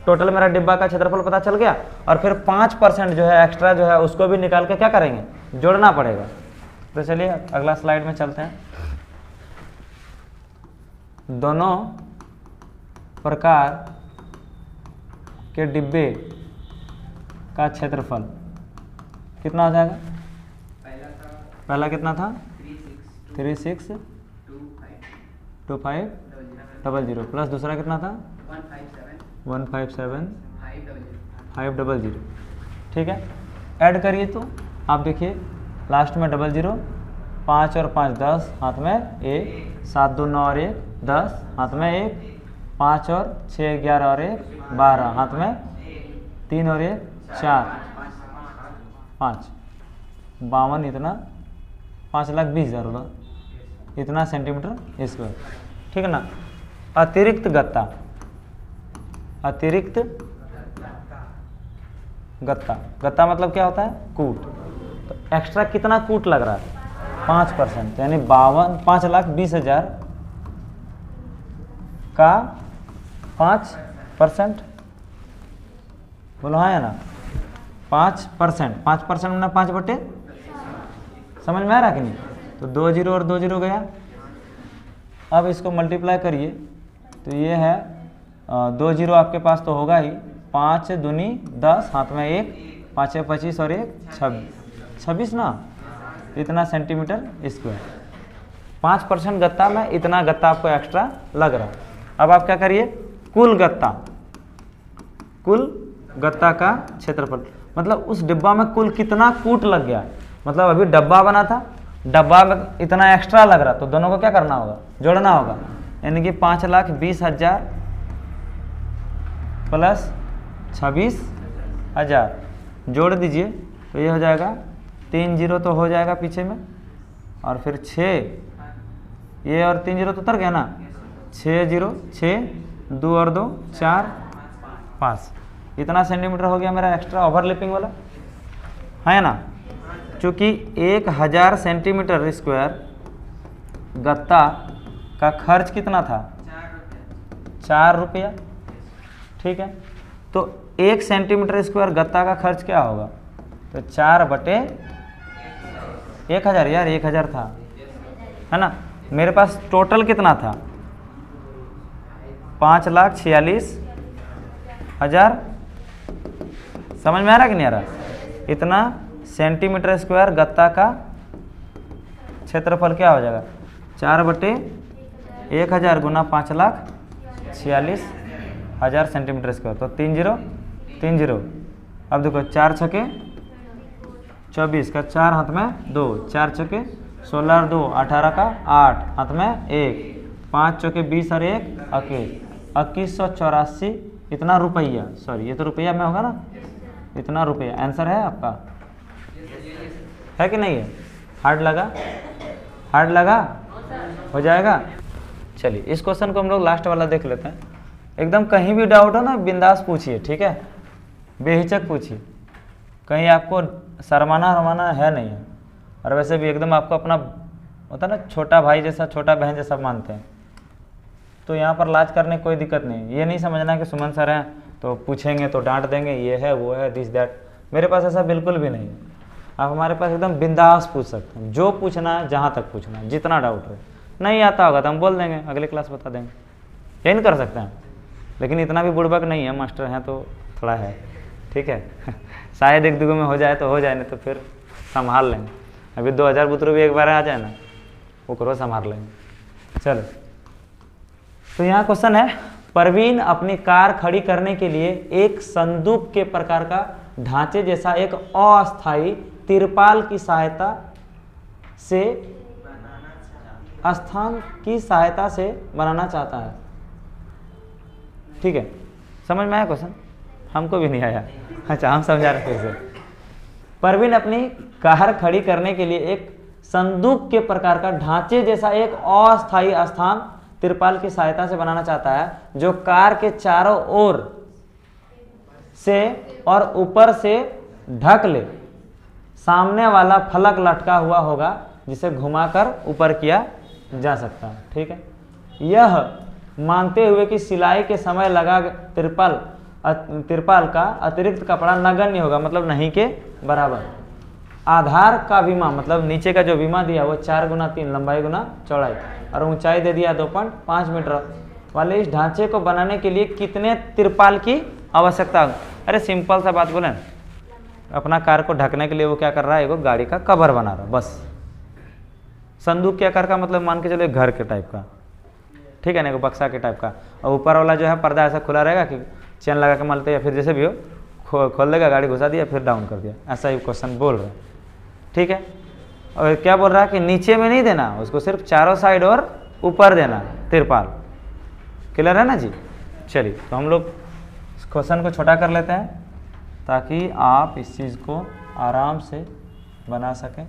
टोटल मेरा डिब्बा का क्षेत्रफल पता चल गया, और फिर 5% जो है एक्स्ट्रा जो है उसको भी निकाल के क्या करेंगे? जोड़ना पड़ेगा। तो चलिए अगला स्लाइड में चलते हैं। दोनों प्रकार के डिब्बे का क्षेत्रफल कितना हो जाएगा? पहला कितना था? 362500 प्लस दूसरा कितना था? 157500। ठीक है, ऐड करिए तो आप देखिए लास्ट में 00, 5 और 5 10, हाथ में 1, 7 2 9 और 1 10, हाथ में 1, 5 और 6 11 और 1 12, हाथ में 3 और 1 4 5, 52, इतना 5,20,000 होगा, इतना सेंटीमीटर स्क्वायर। ठीक है ना। अतिरिक्त गत्ता, अतिरिक्त गत्ता, गत्ता मतलब क्या होता है? कूट। तो एक्स्ट्रा कितना कूट लग रहा है? 5%, यानी 5,20,000 का 5%। बोलो हाँ या ना? 5%, 5% में 5 बटे, समझ में आ रहा कि नहीं? तो 2 0 और 2 0 गया। अब इसको मल्टीप्लाई करिए तो ये है 2 0 आपके पास तो होगा ही, 5 दूनी 10, हाथ में 1, 5 25 और 1 26 ना, इतना सेंटीमीटर स्क्वायर। 5% गत्ता में इतना गत्ता आपको एक्स्ट्रा लग रहा है। अब आप क्या करिए? कुल गत्ता, कुल गत्ता का क्षेत्रफल, मतलब उस डिब्बा में कुल कितना कूट लग गया। मतलब अभी डब्बा बना था, डब्बा में इतना एक्स्ट्रा लग रहा, तो दोनों को क्या करना होगा? जोड़ना होगा। यानी कि 5,20,000 प्लस 26,000 जोड़ दीजिए तो ये हो जाएगा 3 0 तो हो जाएगा पीछे में, और फिर 6, ये और 3 0 तो उतर गया ना, 6 0 6 2 और 2 4 5, इतना सेंटीमीटर हो गया मेरा एक्स्ट्रा ओवरलैपिंग वाला, है ना। चूँकि 1000 सेंटीमीटर स्क्वायर गत्ता का खर्च कितना था? 4 रुपया। ठीक है, तो 1 सेंटीमीटर स्क्वायर गत्ता का खर्च क्या होगा? तो 4 बटे 1000, यार 1000 था, है ना। मेरे पास टोटल कितना था? 5,46,000। समझ में आ रहा कि नहीं आ रहा? इतना सेंटीमीटर स्क्वायर गत्ता का क्षेत्रफल क्या हो जाएगा? 4 बटे 1000 गुना 5,46,000 सेंटीमीटर स्क्वायर, तो 3 0 3 0। अब देखो 4 छके 24 का 4, हाथ में 2, 4 छके 16 और 2 18 का 8, हाथ में 1, 5 चौके 20 और 1 2184, इतना रुपया, सॉरी ये तो रुपया में होगा ना, इतना रुपया। आंसर है आपका, है कि नहीं है? हार्ड लगा? हार्ड लगा? हो जाएगा। चलिए इस क्वेश्चन को हम लोग लास्ट वाला देख लेते हैं। एकदम कहीं भी डाउट हो ना, बिंदास पूछिए, ठीक है, बेहिचक पूछिए, कहीं आपको शर्माना है नहीं है। और वैसे भी एकदम आपको अपना होता है ना, छोटा भाई जैसा, छोटा बहन जैसा मानते हैं। तो यहाँ पर लाज करने की कोई दिक्कत नहीं। ये नहीं समझना कि सुमन सर हैं तो पूछेंगे तो डांट देंगे, ये है वो है दिस दैट। मेरे पास ऐसा बिल्कुल भी नहीं है। आप हमारे पास एकदम बिंदास पूछ सकते हैं, जो पूछना है, जहाँ तक पूछना है, जितना डाउट है। नहीं आता होगा तो हम बोल देंगे, अगले क्लास बता देंगे, यही नहीं कर सकते हैं। लेकिन इतना भी बुड़बक नहीं है, मास्टर हैं तो थोड़ा है, ठीक है। शायद एक दुगो में हो जाए तो हो जाए, नहीं तो फिर संभाल लेंगे। अभी 2000 बुतरू भी एक बार आ जाए ना, वो करो संभाल लेंगे। चलो, तो यहाँ क्वेश्चन है, परवीन अपनी कार खड़ी करने के लिए एक संदूक के प्रकार का ढांचे जैसा एक अस्थायी तिरपाल की सहायता से स्थान की सहायता से बनाना चाहता है। ठीक है, समझ में आया क्वेश्चन? हमको भी नहीं आया। अच्छा, हम समझा रहे फिर से। परवीन अपनी कार खड़ी करने के लिए एक संदूक के प्रकार का ढांचे जैसा एक अस्थायी स्थान तिरपाल की सहायता से बनाना चाहता है, जो कार के चारों ओर से और ऊपर से ढक ले। सामने वाला फलक लटका हुआ होगा जिसे घुमाकर ऊपर किया जा सकता है। ठीक है, यह मानते हुए कि सिलाई के समय लगा तिरपाल का अतिरिक्त कपड़ा नगण्य होगा, मतलब नहीं के बराबर। आधार का विमा, मतलब नीचे का जो विमा दिया वो 4 गुना 3 लंबाई गुना चौड़ाई और ऊंचाई दे दिया 2.5 मीटर वाले इस ढांचे को बनाने के लिए कितने तिरपाल की आवश्यकता होगी? अरे सिंपल सा बात बोले, अपना कार को ढकने के लिए वो क्या कर रहा है, एगो गाड़ी का कवर बना रहा है बस। संदूक के आकार का मतलब मान के चलो घर के टाइप का, ठीक है ना, एगो बक्सा के टाइप का। और ऊपर वाला जो है पर्दा ऐसा खुला रहेगा कि चेन लगा के मलते या फिर जैसे भी हो खोल देगा, गाड़ी घुसा दिया फिर डाउन कर दिया, ऐसा ही क्वेश्चन बोल रहे हैं। ठीक है, और क्या बोल रहा है कि नीचे में नहीं देना उसको, सिर्फ चारों साइड और ऊपर देना तिरपाल। क्लियर है ना जी? चलिए, तो हम लोग इस क्वेश्चन को छोटा कर लेते हैं ताकि आप इस चीज़ को आराम से बना सकें।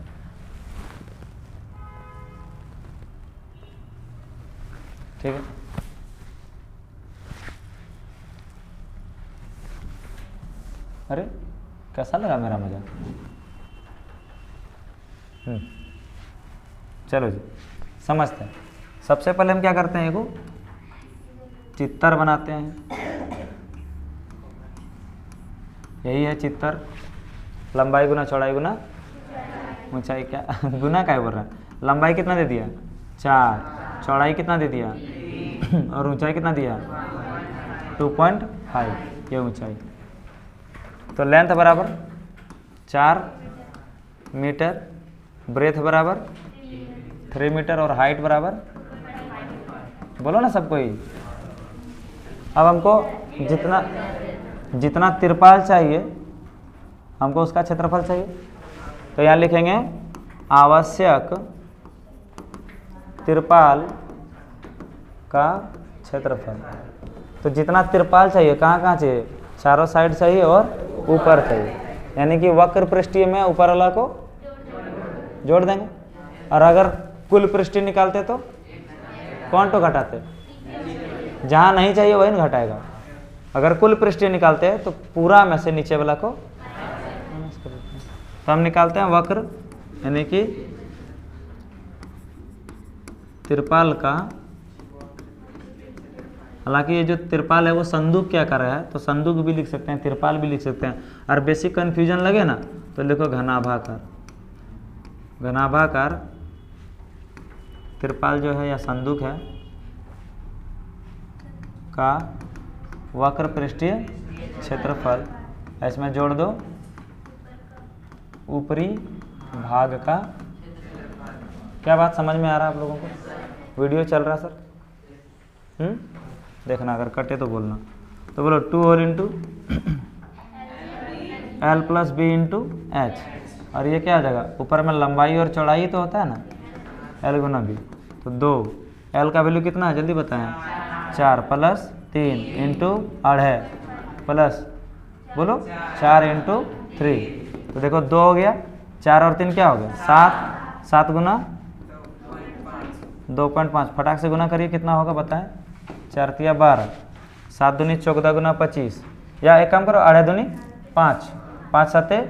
ठीक है, अरे कैसा लगा मेरा मजा? चलो जी, समझते हैं। सबसे पहले हम क्या करते हैं, एगो चित्तर बनाते हैं। यही है चित्तर, लंबाई गुना चौड़ाई गुना ऊंचाई। क्या गुना क्या बोल रहा है? लंबाई कितना दे दिया? 4, चौड़ाई कितना दे दिया और ऊंचाई कितना दिया? 2.5, ये ऊंचाई। तो लेंथ बराबर 4 मीटर, ब्रेथ बराबर 3 मीटर और हाइट बराबर, बोलो ना सब कोई। अब हमको जितना तिरपाल चाहिए हमको उसका क्षेत्रफल चाहिए, तो यहाँ लिखेंगे आवश्यक तिरपाल का क्षेत्रफल। तो जितना तिरपाल चाहिए कहाँ कहाँ चाहिए? चारों साइड चाहिए और ऊपर चाहिए, यानी कि वक्र पृष्ठीय में ऊपर वाला को जोड़ देंगे। और अगर कुल पृष्ठीय निकालते तो कौन तो घटाते? जहाँ नहीं चाहिए वही ना घटाएगा। अगर कुल पृष्ठीय निकालते हैं तो पूरा में से नीचे वाला को, तो हम निकालते हैं वक्र, यानी कि तिरपाल का। हालांकि ये जो तिरपाल है वो संदूक क्या कर रहा है, तो संदूक भी लिख सकते हैं, तिरपाल भी लिख सकते हैं। और बेसिक कन्फ्यूजन लगे ना तो लिखो घनाभाकार। घनाभाकार तिरपाल जो है या संदूक है का वक्र पृष्ठीय क्षेत्रफल, इसमें जोड़ दो ऊपरी भाग का। क्या बात समझ में आ रहा है आप लोगों को? वीडियो चल रहा सर? देखना, अगर कटे तो बोलना। तो बोलो 2 whole into L plus B into H. और ये क्या आ जाएगा? ऊपर में लंबाई और चौड़ाई तो होता है ना, एल गुना बी। तो 2, एल का वैल्यू कितना है जल्दी बताएं? 4 प्लस 3 इंटू 2.5 प्लस बोलो 4 इंटू 3। तो देखो 2 हो गया, 4 और 3 क्या हो गया? 7। 7 गुना 2.5, फटाक से गुना करिए, कितना होगा बताएं? 4 तिया 12, 7 दूनी 14 गुना 25, या एक काम करो 8 दूनी 5, 5 7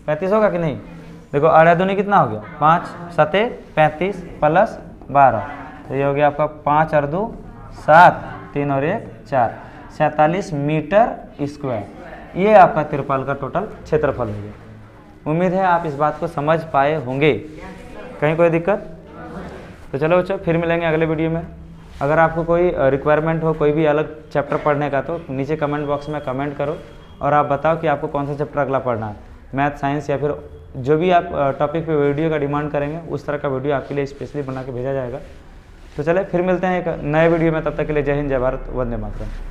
35 होगा कि नहीं? देखो 8 दूनी कितना हो गया 5 सते 35 प्लस 12, तो ये हो गया आपका 5 और 2 7, 3 और 1 4, 47 मीटर स्क्वायर। ये आपका तिरपाल का टोटल क्षेत्रफल हो गया। उम्मीद है आप इस बात को समझ पाए होंगे। कहीं कोई दिक्कत? तो चलो बच्चों फिर मिलेंगे अगले वीडियो में। अगर आपको कोई रिक्वायरमेंट हो कोई भी अलग चैप्टर पढ़ने का तो नीचे कमेंट बॉक्स में कमेंट करो और आप बताओ कि आपको कौन सा चैप्टर अगला पढ़ना है, मैथ, साइंस या फिर जो भी आप टॉपिक पे वीडियो का डिमांड करेंगे उस तरह का वीडियो आपके लिए स्पेशली बना के भेजा जाएगा। तो चले फिर मिलते हैं एक नए वीडियो में, तब तक के लिए जय हिंद, जय भारत, वंदे मातरम।